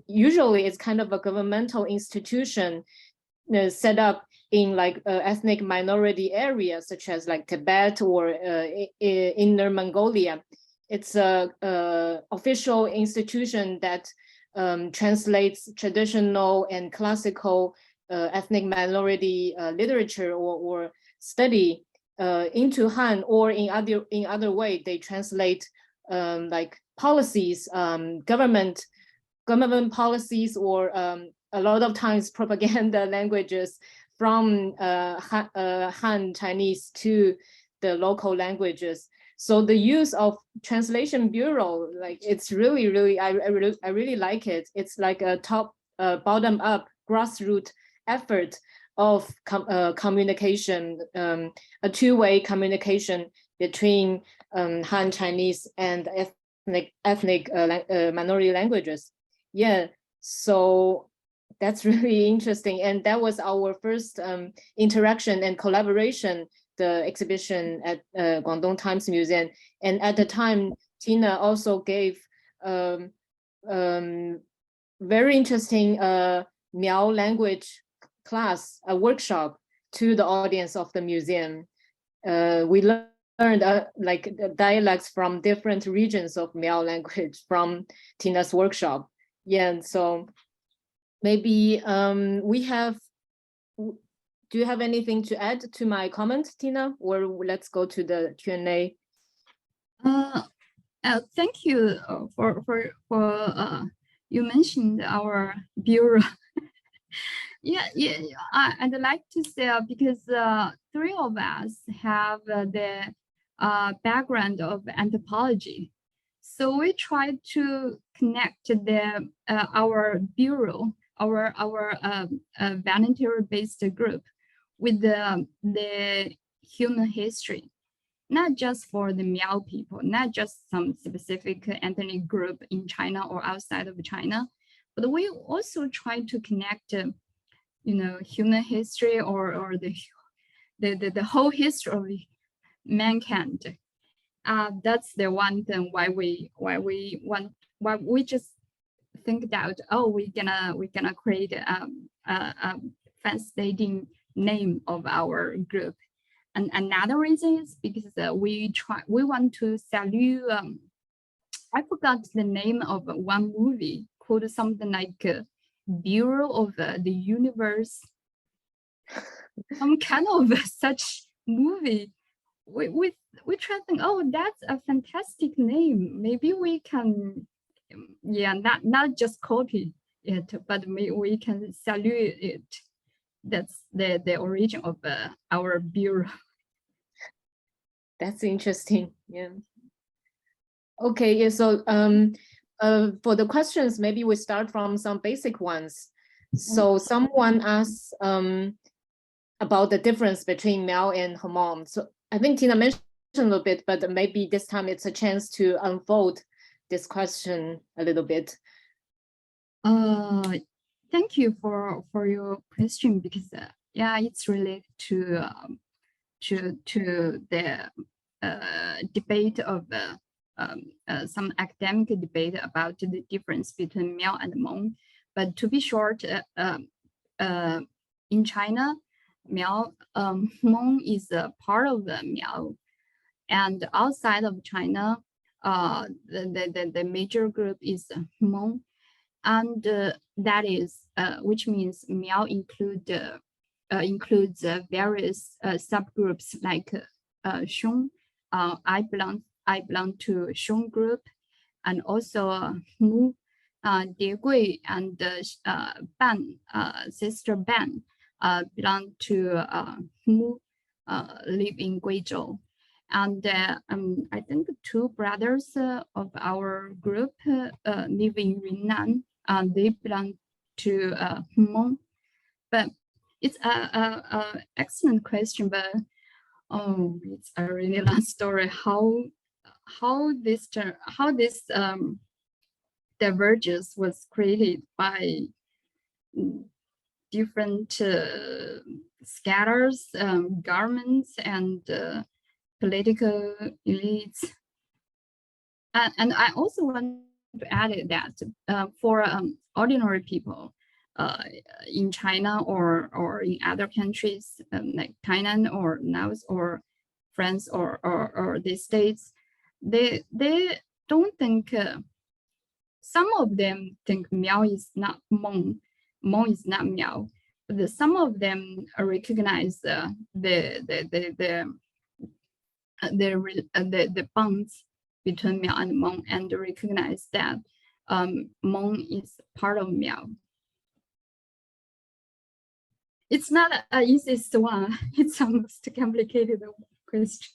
usually it's kind of a governmental institution set up in like ethnic minority areas such as like Tibet or Inner Mongolia. It's a official institution that translates traditional and classical ethnic minority literature or study into Han, or in other way they translate like policies, government policies, or a lot of times propaganda languages from Han Chinese to the local languages. So the use of translation bureau, like it's really I really like it. It's like a top bottom up grassroots effort of communication, a two-way communication between Han Chinese and ethnic minority languages. Yeah, so that's really interesting, and that was our first interaction and collaboration, the exhibition at Guangdong Times Museum. And at the time, Tina also gave very interesting Miao language class, a workshop to the audience of the museum. We learned like the dialects from different regions of Miao language from Tina's workshop. Yeah, and so maybe we have, do you have anything to add to my comment, Tina? Or let's go to the Q&A. Thank you for you mentioned our bureau. yeah, I'd like to say because three of us have the background of anthropology, so we try to connect the our bureau, our volunteer-based group, with the human history, not just for the Miao people, not just some specific ethnic group in China or outside of China, but we also try to connect, you know, human history or the whole history of mankind. That's the one thing why we just think that, oh, we're gonna create a fascinating name of our group. And another reason is because we want to salute, I forgot the name of one movie called something like Bureau of the Universe, some kind of such movie. We try to think, oh, that's a fantastic name. Maybe we can, yeah, not just copy it, but we can salute it. That's the origin of our bureau. That's interesting. Yeah. Okay. Yeah. So for the questions, maybe we start from some basic ones. So someone asked about the difference between Miao and Hmong. So I think Tina mentioned a little bit, but maybe this time it's a chance to unfold this question a little bit. Thank you for your question, because yeah, it's related to the debate of some academic debate about the difference between Miao and Hmong. But to be short, in China, Miao, Hmong is a part of the Miao, and outside of China, the major group is Hmong. And that is, which means Miao includes various subgroups like Xong. I belong to Xong group, and also Hmub, Diegui, and Ban, sister Ban, belong to Hmub, live in Guizhou. And I think two brothers of our group live in Yunnan. They belong to Hmong. But it's a excellent question, but it's a really long story. How this divergence was created by different scatters, governments, and political elites. And I also want to add that for ordinary people in China or in other countries like Thailand or Laos or France or the States, they don't think, some of them think Miao is not Hmong, Hmong is not Miao, some of them recognize the bonds between Miao and Hmong, and recognize that Hmong is part of Miao. It's not an easiest one. It's almost a complicated question.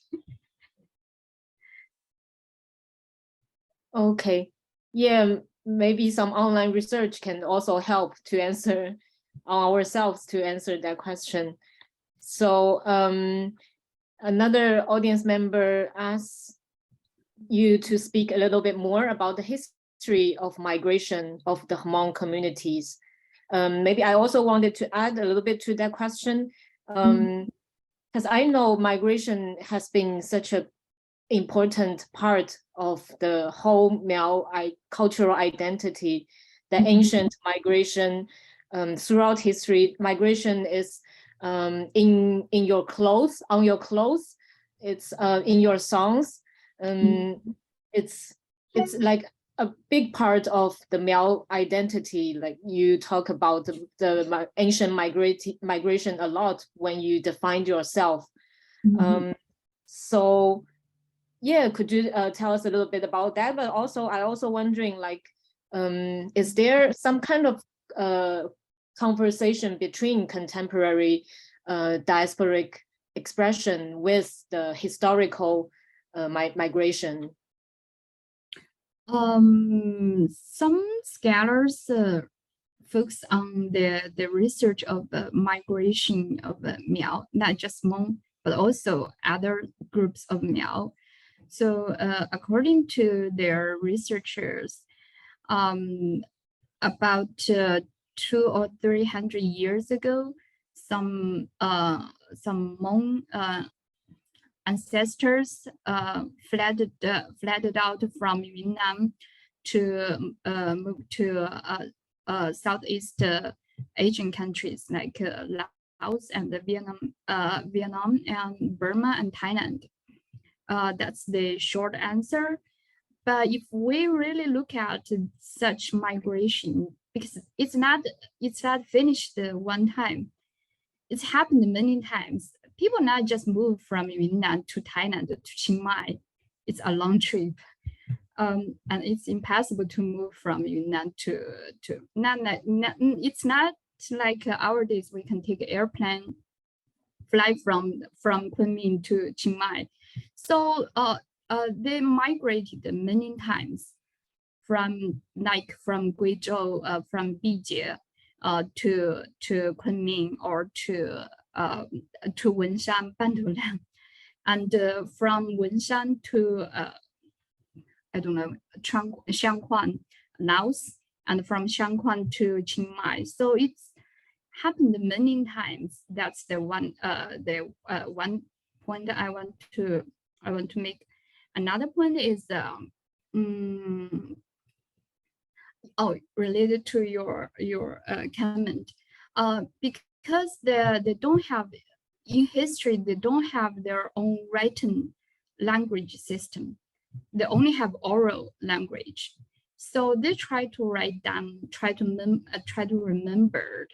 Okay, yeah, maybe some online research can also help to answer ourselves to answer that question. So another audience member asks you to speak a little bit more about the history of migration of the Hmong communities. Maybe I also wanted to add a little bit to that question, because I know migration has been such an important part of the whole Miao cultural identity, the ancient migration throughout history. Migration is in your clothes, on your clothes. It's in your songs. It's like a big part of the Miao identity. Like you talk about the ancient migration a lot when you define yourself. So yeah, could you tell us a little bit about that? But also, I also wondering, like, is there some kind of conversation between contemporary diasporic expression with the historical migration? Some scholars focus on the research of the migration of Miao, not just Hmong, but also other groups of Miao. So according to their researchers, about 200 or 300 years ago, some Hmong ancestors fled out from Yunnan to move to Southeast Asian countries like Laos and Vietnam and Burma and Thailand. That's the short answer. But if we really look at such migration, because it's not finished one time, it's happened many times. People not just move from Yunnan to Thailand to Chiang Mai. It's a long trip, and it's impossible to move from Yunnan to it's not like our days we can take an airplane, fly from Kunming to Chiang Mai. So they migrated many times from Guizhou, from Bijie to Kunming or to Wenshan, Bantuliang, and from Wenshan to I don't know, Xiangquan, Laos, and from Xiangquan to Chiang Mai. So it's happened many times. That's the one one point I want to make. Another point is related to your comment, because they don't have, in history, they don't have their own written language system. They only have oral language. So they try to write down, try to remember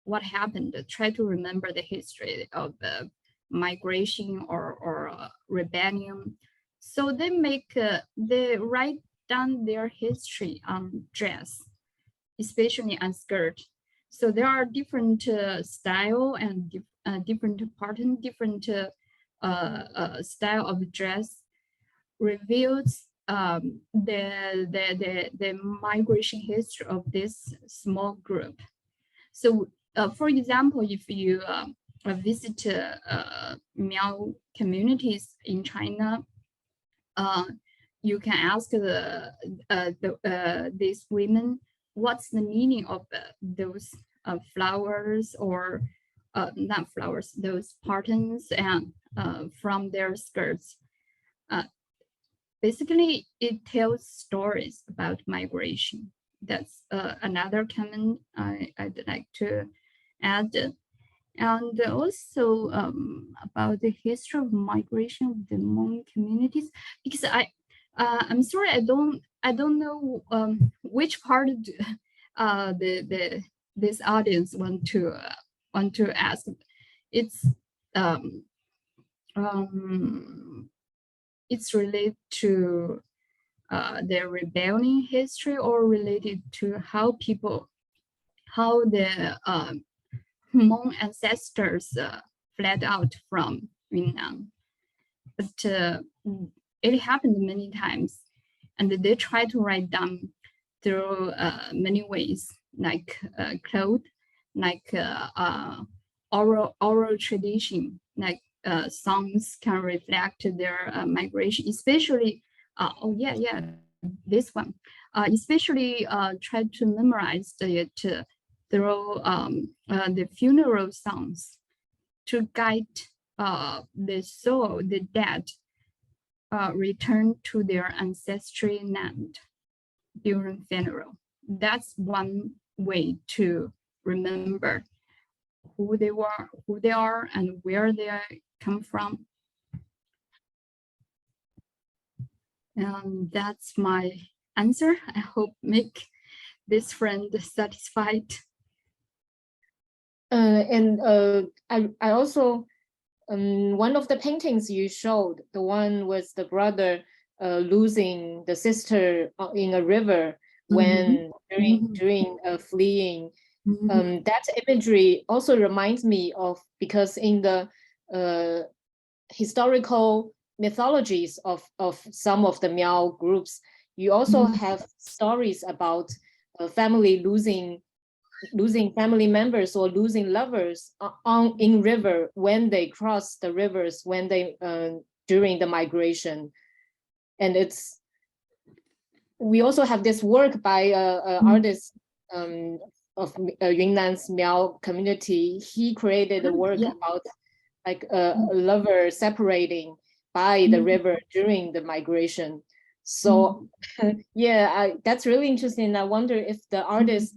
what happened, try to remember the history of the migration or rebellion. So they write down their history on dress, especially on skirt. So there are different style and different pattern, different style of dress reveals the migration history of this small group. So for example, if you visit Miao communities in China, you can ask these women, what's the meaning of those flowers or not flowers, those patterns and from their skirts. Basically, it tells stories about migration. That's another comment I'd like to add. And also about the history of migration of the Hmong communities, because I'm sorry, I don't know which part of this audience want to want to ask. It's it's related to their rebellion history, or related to how the Hmong ancestors fled out from Yunnan. But it happened many times, and they try to write down through many ways, like code, like oral tradition, like songs can reflect their migration, especially this one, especially try to memorize it through the funeral songs to guide the soul, the dead, return to their ancestral land during funeral. That's one way to remember who they are, and where they come from. And that's my answer. I hope make this friend satisfied. I also, one of the paintings you showed, the one with the brother losing the sister in a river when during fleeing. That imagery also reminds me of, because in the historical mythologies of some of the Miao groups, you also have stories about family losing family members or losing lovers in river when they cross the rivers, when they during the migration. And we also have this work by artist of Yunnan's Miao community. He created a work about like a lover separating by the river during the migration. So yeah, that's really interesting. I wonder if the artist,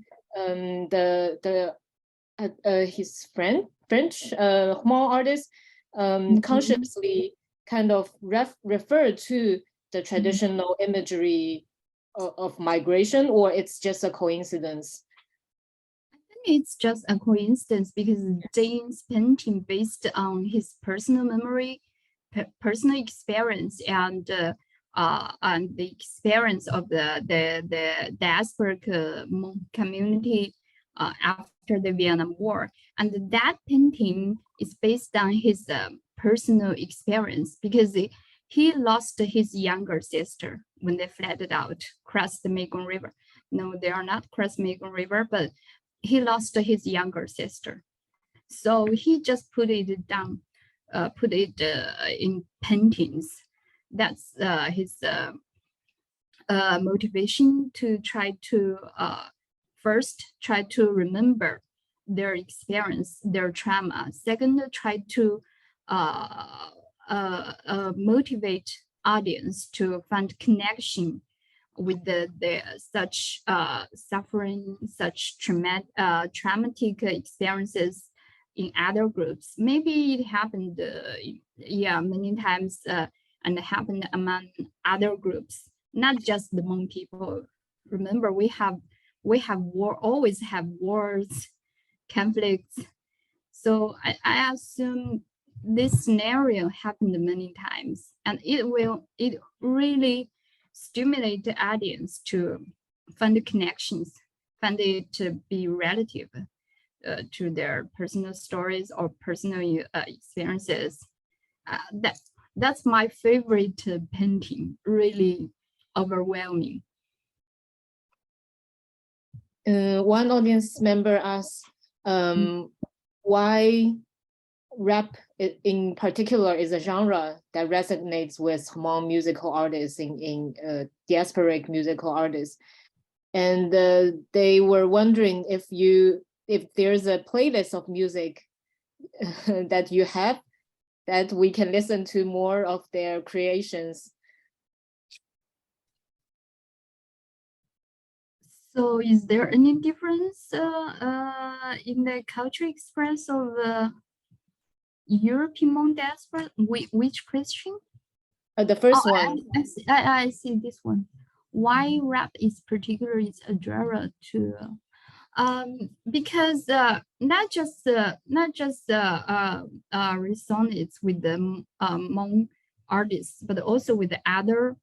his French Hmong artist, consciously kind of referred to the traditional imagery of migration, or it's just a coincidence? I think it's just a coincidence, because Jane's painting based on his personal memory, personal experience, and the experience of the diasporic Hmong community after the Vietnam War. And that painting is based on his personal experience, because he lost his younger sister when they fled out, crossed the Mekong River. No, they are not crossed Mekong River, but he lost his younger sister. So he just put it down, put it in paintings. That's his motivation to try to first try to remember their experience, their trauma. Second, try to motivate audience to find connection with the such suffering, such traumatic experiences in other groups. Maybe it happened, many times, and happened among other groups, not just the Hmong people. Remember, we have war, always have wars, conflicts. So I assume this scenario happened many times, and it really stimulate the audience to find the connections, find it to be relative to their personal stories or personal experiences. That's my favorite painting, really overwhelming. One audience member asked why rap in particular is a genre that resonates with Hmong musical artists, in diasporic musical artists. And they were wondering if there's a playlist of music that you have that we can listen to more of their creations. So is there any difference in the culture express of European Hmong diaspora? Which question? The first one. I see this one. Why rap is particularly a genre to Because not just resonates with the Hmong artists, but also with the other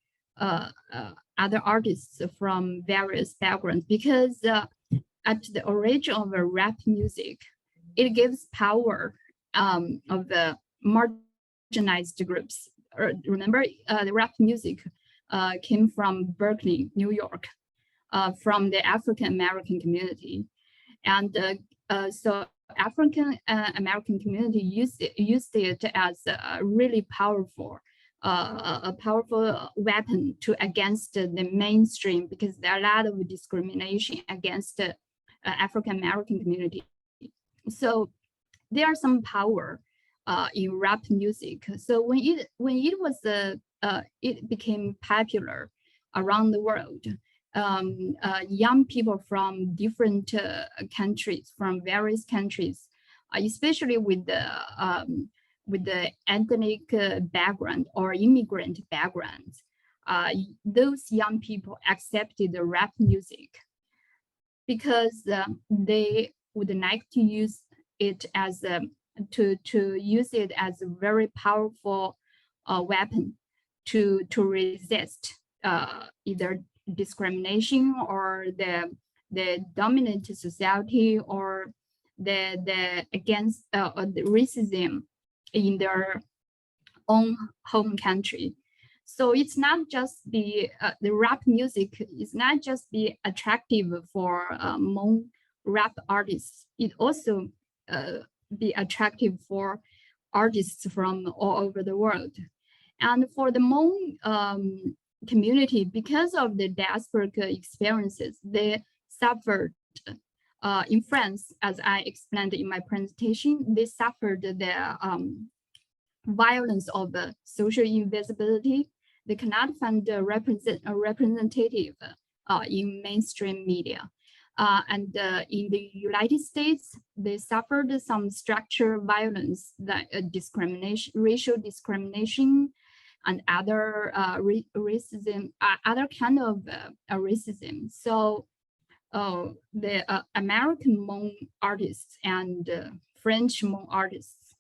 artists from various backgrounds. Because at the origin of a rap music, it gives power of the marginalized groups. Remember, the rap music came from Berkeley, New York, from the African American community, and so African American community used it as a really powerful weapon against the mainstream, because there are a lot of discrimination against the African American community. So there are some power in rap music. So when it became popular around the world, young people from different countries, from various countries, especially with the ethnic background or immigrant backgrounds, those young people accepted the rap music because they would like to use it as use it as a very powerful weapon to resist either discrimination or the dominant society or the against the racism in their own home country. So it's not just the rap music is not just be attractive for Hmong rap artists. It also be attractive for artists from all over the world. And for the Hmong community, because of the diasporic experiences, they suffered in France, as I explained in my presentation, they suffered the violence of the social invisibility. They cannot find a representative in mainstream media. And in the United States, they suffered some structural violence, that discrimination, racial discrimination, and other racism, other kind of racism. So the American Hmong artists and French Hmong artists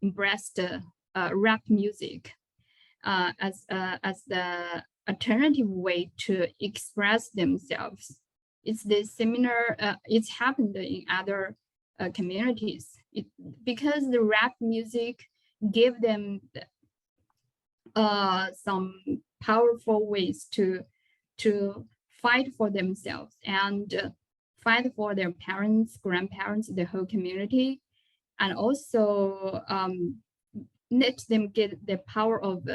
embraced rap music as the alternative way to express themselves. It's the similar, it's happened in other communities. Because the rap music gave them some powerful ways to fight for themselves and fight for their parents, grandparents, the whole community, and also let them get the power of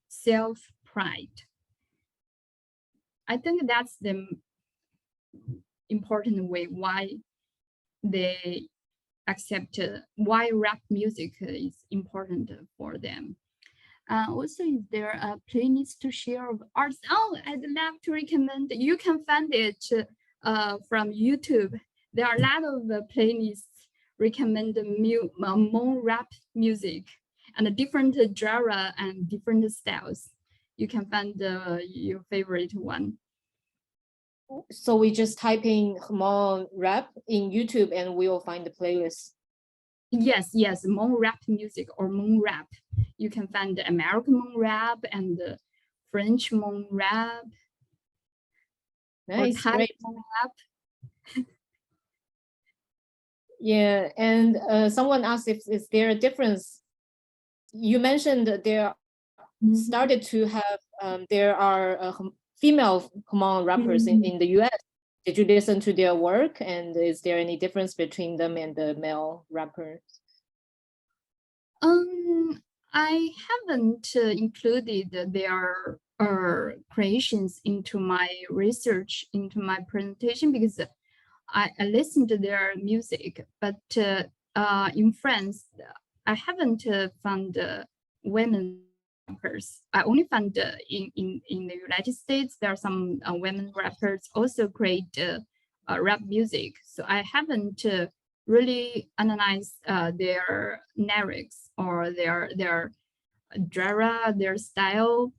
self-pride. I think that's the important way why they accept why rap music is important for them. Also, is there a playlist to share of arts? Oh, I'd love to recommend. You can find it from YouTube. There are a lot of playlists recommend Hmong rap music and different genre and different styles. You can find your favorite one. So we just type in Hmong rap in YouTube and we will find the playlist. Yes, Hmong rap music or Hmong rap. You can find the American Hmong rap and the French Hmong rap. Nice, or Thai great. Hmong rap. Yeah, and someone asked if is there a difference. You mentioned that there started to have there are female Hmong rappers in the US. Did you listen to their work, and is there any difference between them and the male rappers? I haven't included their creations into my research, into my presentation, because I listened to their music, but in France, I haven't found women rappers. I only found in the United States, there are some women rappers also create rap music. So I haven't really analyzed their lyrics or their genre, their style.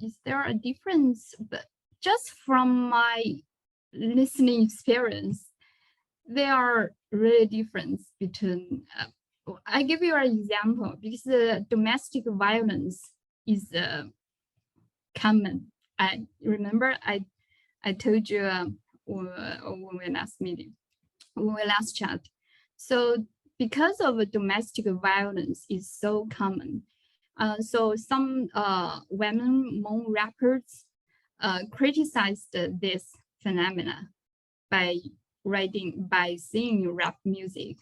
Is there a difference? But just from my listening experience, there are really different between. I give you an example because domestic violence is common. I remember I told you when we last meeting, when we last chat. So because of domestic violence is so common, so some women Hmong rappers criticized this phenomena by singing rap music.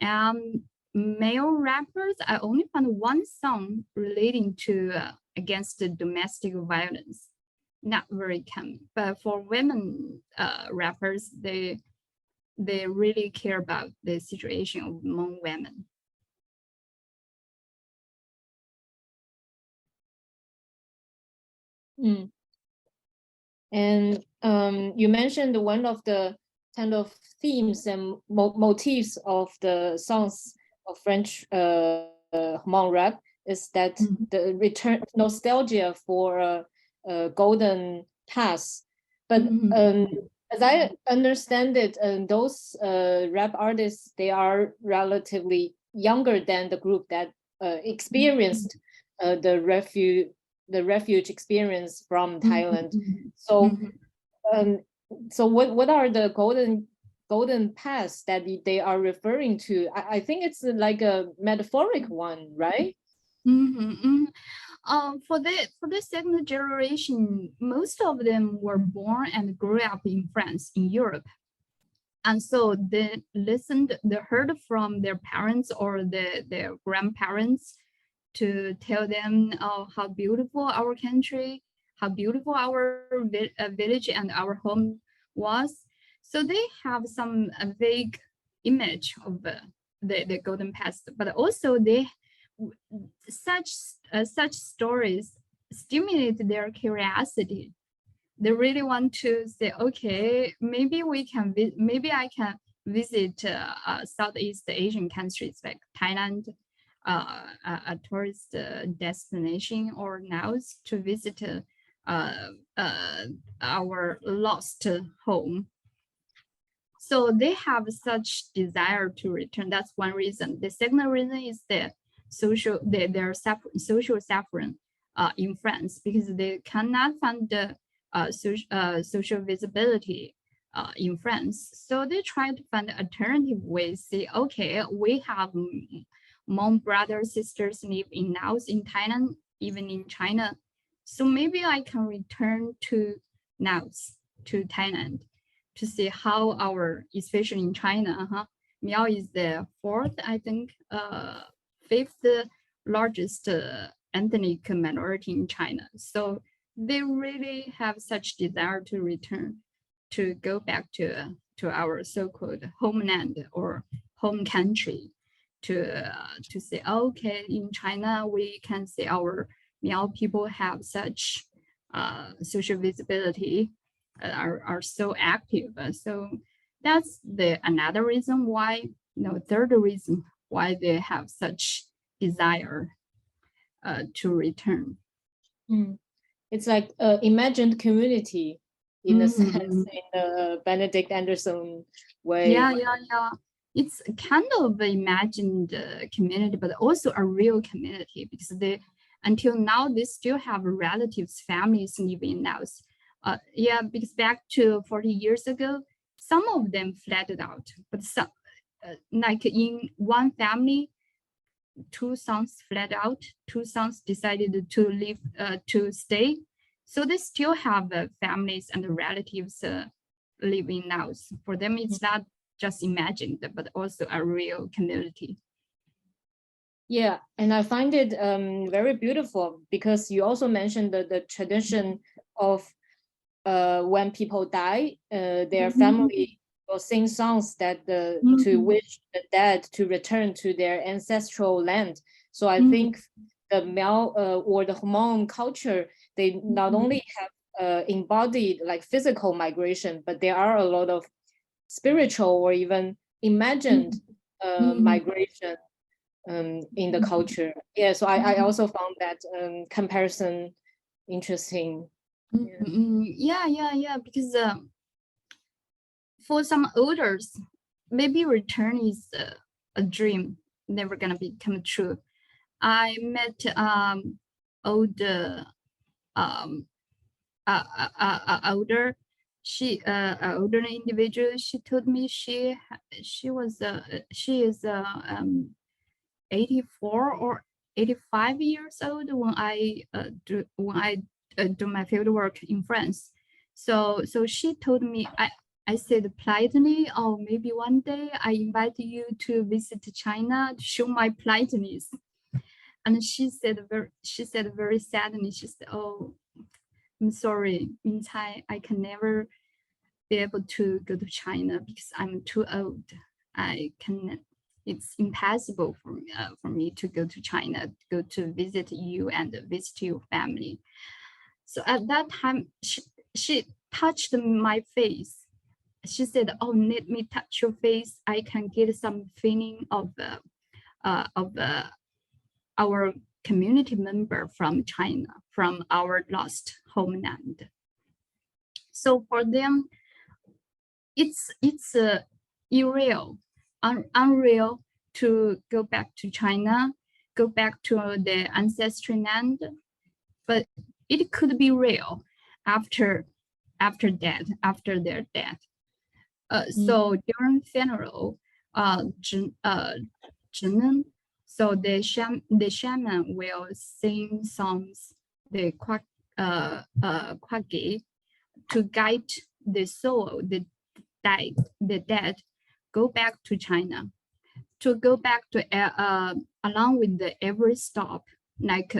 And male rappers, I only found one song relating to against the domestic violence. Not very common, but for women rappers, they really care about the situation of Hmong women. Mm. And you mentioned one of the kind of themes and motifs of the songs of French Hmong rap is that the return nostalgia for a golden past. But as I understand it, those rap artists, they are relatively younger than the group that experienced the refuge experience from Thailand. So, so what are the golden paths that they are referring to? I think it's like a metaphoric one, right? For the second generation, most of them were born and grew up in France, in Europe. And so they heard from their parents or their grandparents to tell them how beautiful our country, how beautiful our village and our home was. So they have some vague image of the golden past, but also such stories stimulate their curiosity. They really want to say, okay, maybe I can visit Southeast Asian countries like Thailand, a tourist destination, or Laos to visit our lost home. So they have such desire to return. That's one reason. The second reason is their social suffering in France, because they cannot find the social visibility in France. So they try to find alternative ways. Say, okay, we have Hmong brothers, sisters live in Laos, in Thailand, even in China. So maybe I can return to Laos, to Thailand, to see how especially in China, Miao is the fourth, I think, fifth largest ethnic minority in China. So they really have such desire to return, to go back to our so-called homeland or home country, to say, okay, in China we can see our Miao people have such social visibility, are so active. So that's another reason why, third reason why they have such desire to return. It's like imagined community in a sense, in the Benedict Anderson way. Yeah. It's kind of imagined community, but also a real community, because until now they still have relatives, families living in Laos. Because back to 40 years ago, some of them fled out, but some, like in one family, 2 sons fled out, 2 sons decided to leave, to stay. So they still have families and relatives living in Laos. For them, it's not just imagined, but also a real community. Yeah, and I find it very beautiful, because you also mentioned the tradition of when people die, their family will sing songs that to wish the dead to return to their ancestral land. So I think the Miao or the Hmong culture, they not only have embodied like physical migration, but there are a lot of spiritual or even imagined migration in the culture. Yeah, so I also found that comparison interesting. Yeah. Because for some elders, maybe return is a dream, never gonna become true. I met older older individual. She told me she is 84 or 85 years old when I do my field work in France. So she told me, I said politely, oh, maybe one day I invite you to visit China to show my politeness. And she said very sadly, she said, oh, I'm sorry, in Thai, I can never be able to go to China because I'm too old. It's impossible for me to go to China, go to visit you and visit your family. So at that time, she touched my face. She said, oh, let me touch your face. I can get some feeling of our community member from China, from our lost homeland. So for them, it's unreal to go back to China, go back to the ancestry land, but it could be real after their death. So during funeral, so the shaman will sing songs, the kwage, to guide the soul, the dead, go back to China, to go back to along with the every stop, like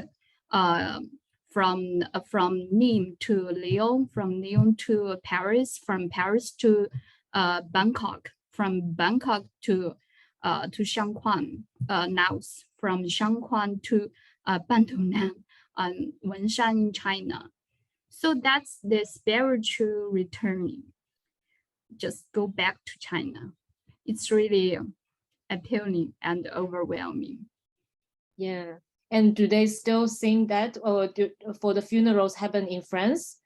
from Nîmes to Lyon, from Lyon to Paris, from Paris to Bangkok, from Bangkok to Shangquan, Laos, from Shangquan to Bantonan and Wenshan in China. So that's the spiritual returning. Just go back to China. It's really appealing and overwhelming. Yeah. And do they still sing that, or for the funerals happen in France?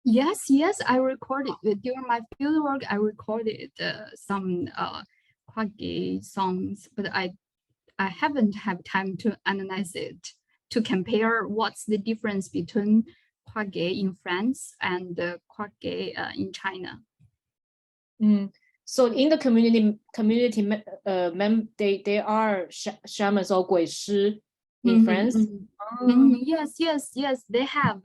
Yes, I recorded during my fieldwork. I recorded some kwage songs, but I haven't had time to analyze it, to compare what's the difference between kwage in France and kwage in China. So in the community, they are shamans or 鬼师 in France. Yes, they have.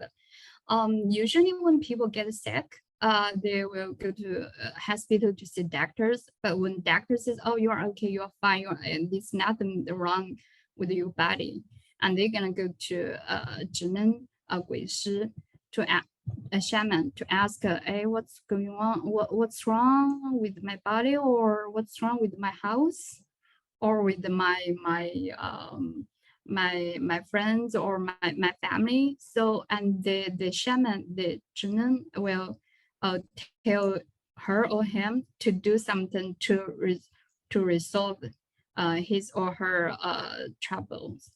Usually when people get sick, they will go to hospital to see doctors. But when doctor says, "Oh, you are okay, you are fine, and there's nothing wrong with your body," and they're gonna go to 只能鬼师 to a shaman to ask, "Hey, what's going on? What's wrong with my body, or what's wrong with my house, or with my friends or my family?" So and the shaman, the 只能 will tell her or him to do something to resolve his or her troubles.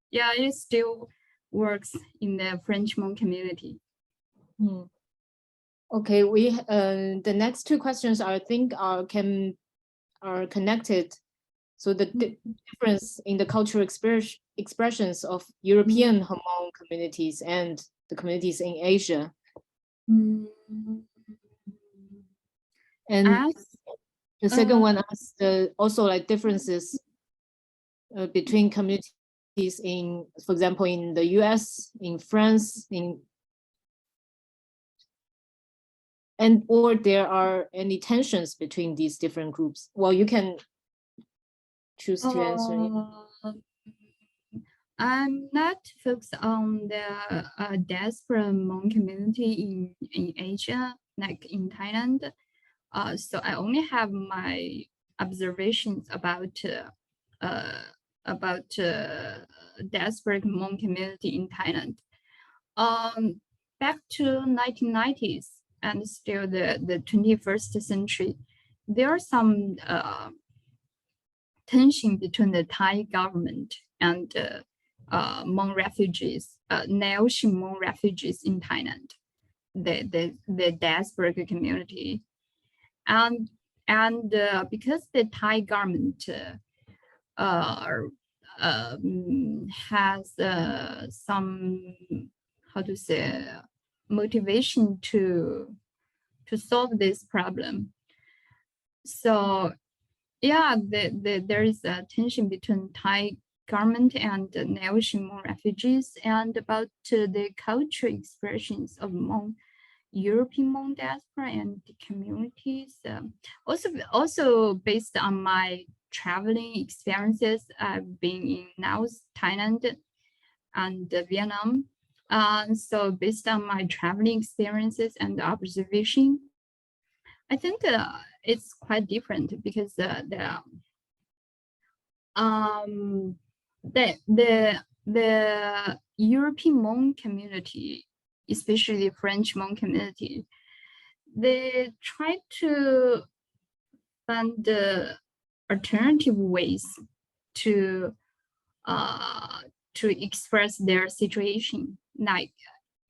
Yeah, it still works in the French Hmong community. Okay, we the next two questions I think are connected. So the difference in the cultural expressions of European Hmong communities and the communities in Asia. And the second one asks also like differences between communities in, for example, in the US, in France, or there are any tensions between these different groups. Well, you can choose to answer. I'm not focused on the diaspora Hmong community in Asia, like in Thailand. So I only have my observations about diasporic Hmong community in Thailand. Back to 1990s and still the 21st century, there are some tension between the Thai government and Hmong refugees, Lao Hmong refugees in Thailand. the diasporic community, and because the Thai government has some, how to say, motivation to solve this problem. So yeah, there is a tension between Thai government and neo-Hmong refugees, and about the cultural expressions of Hmong, European Hmong diaspora and the communities. Also based on my traveling experiences, I've been in Laos, Thailand, and Vietnam. So based on my traveling experiences and observation, I think it's quite different, because the European Hmong community, especially the French Hmong community, they try to find alternative ways to express their situation, like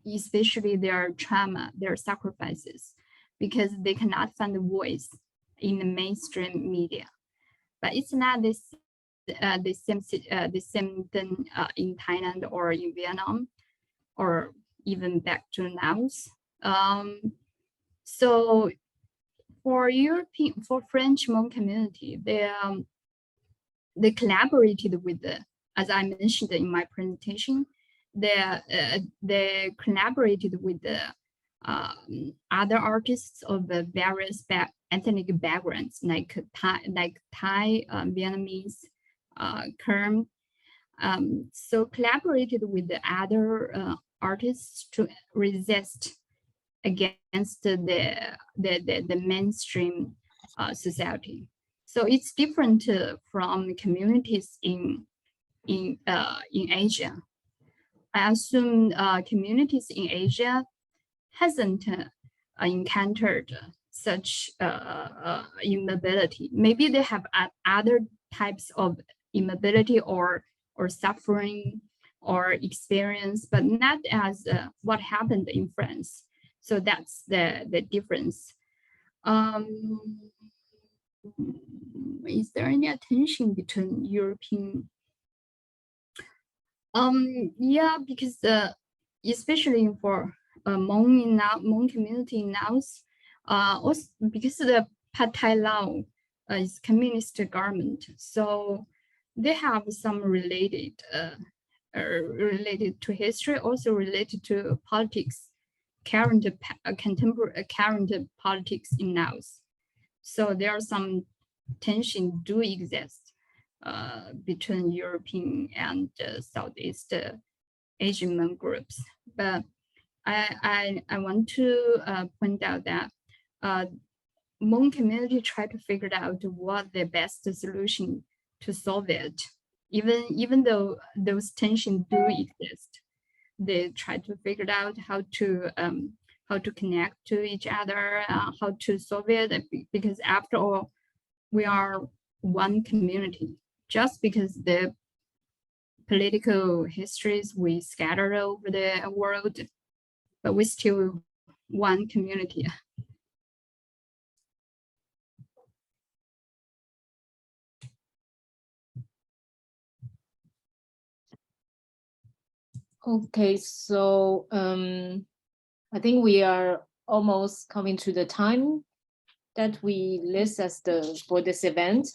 especially their trauma, their sacrifices, because they cannot find a voice in the mainstream media. But it's not the same thing in Thailand or in Vietnam, or even back to Laos. So for French Hmong community, they collaborated with as I mentioned in my presentation, they collaborated with the other artists of the various ethnic backgrounds, like Thai, Vietnamese, Khmer. So collaborated with the other artists to resist against the mainstream society. So it's different from communities in Asia. I assume communities in Asia hasn't encountered such immobility. Maybe they have other types of immobility or suffering or experience, but not as what happened in France. So that's the difference. Is there any tension between European? Yeah, because especially for Hmong community in Laos, also because the Pad Thai Lao is communist government, so they have some related to history, also related to politics, contemporary current politics in Laos. So there are some tension do exist between European and Southeast Asian groups. But I want to point out that Hmong community try to figure out what the best solution to solve it. Even though those tensions do exist, they try to figure out how to connect to each other, how to solve it, because after all, we are one community. Just because the political histories we scatter over the world, but we're still one community. Okay, so I think we are almost coming to the time that we list as for this event.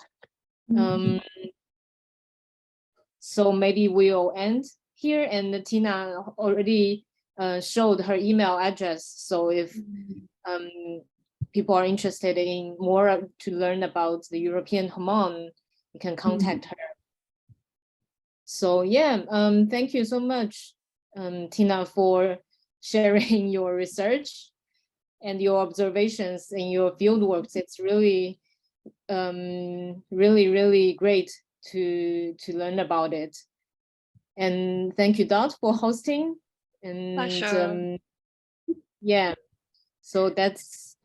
So maybe we'll end here, and Tina already showed her email address. So if people are interested in more to learn about the European Hmong, you can contact her. So yeah, thank you so much, Tina, for sharing your research and your observations in your field works. It's really, really great to learn about it. And thank you, Dot, for hosting. And Pleasure. yeah, so that's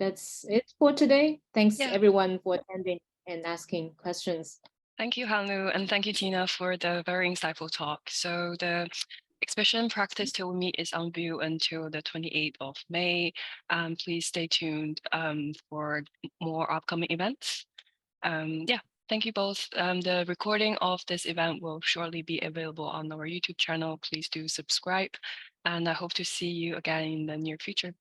it for today. Thanks everyone for attending and asking questions. Thank you, Hanlu, and thank you, Tina, for the very insightful talk. So the Exhibition Practice Till We Meet is on view until the 28th of May. Please stay tuned for more upcoming events. Yeah, thank you both. The recording of this event will shortly be available on our YouTube channel. Please do subscribe, and I hope to see you again in the near future.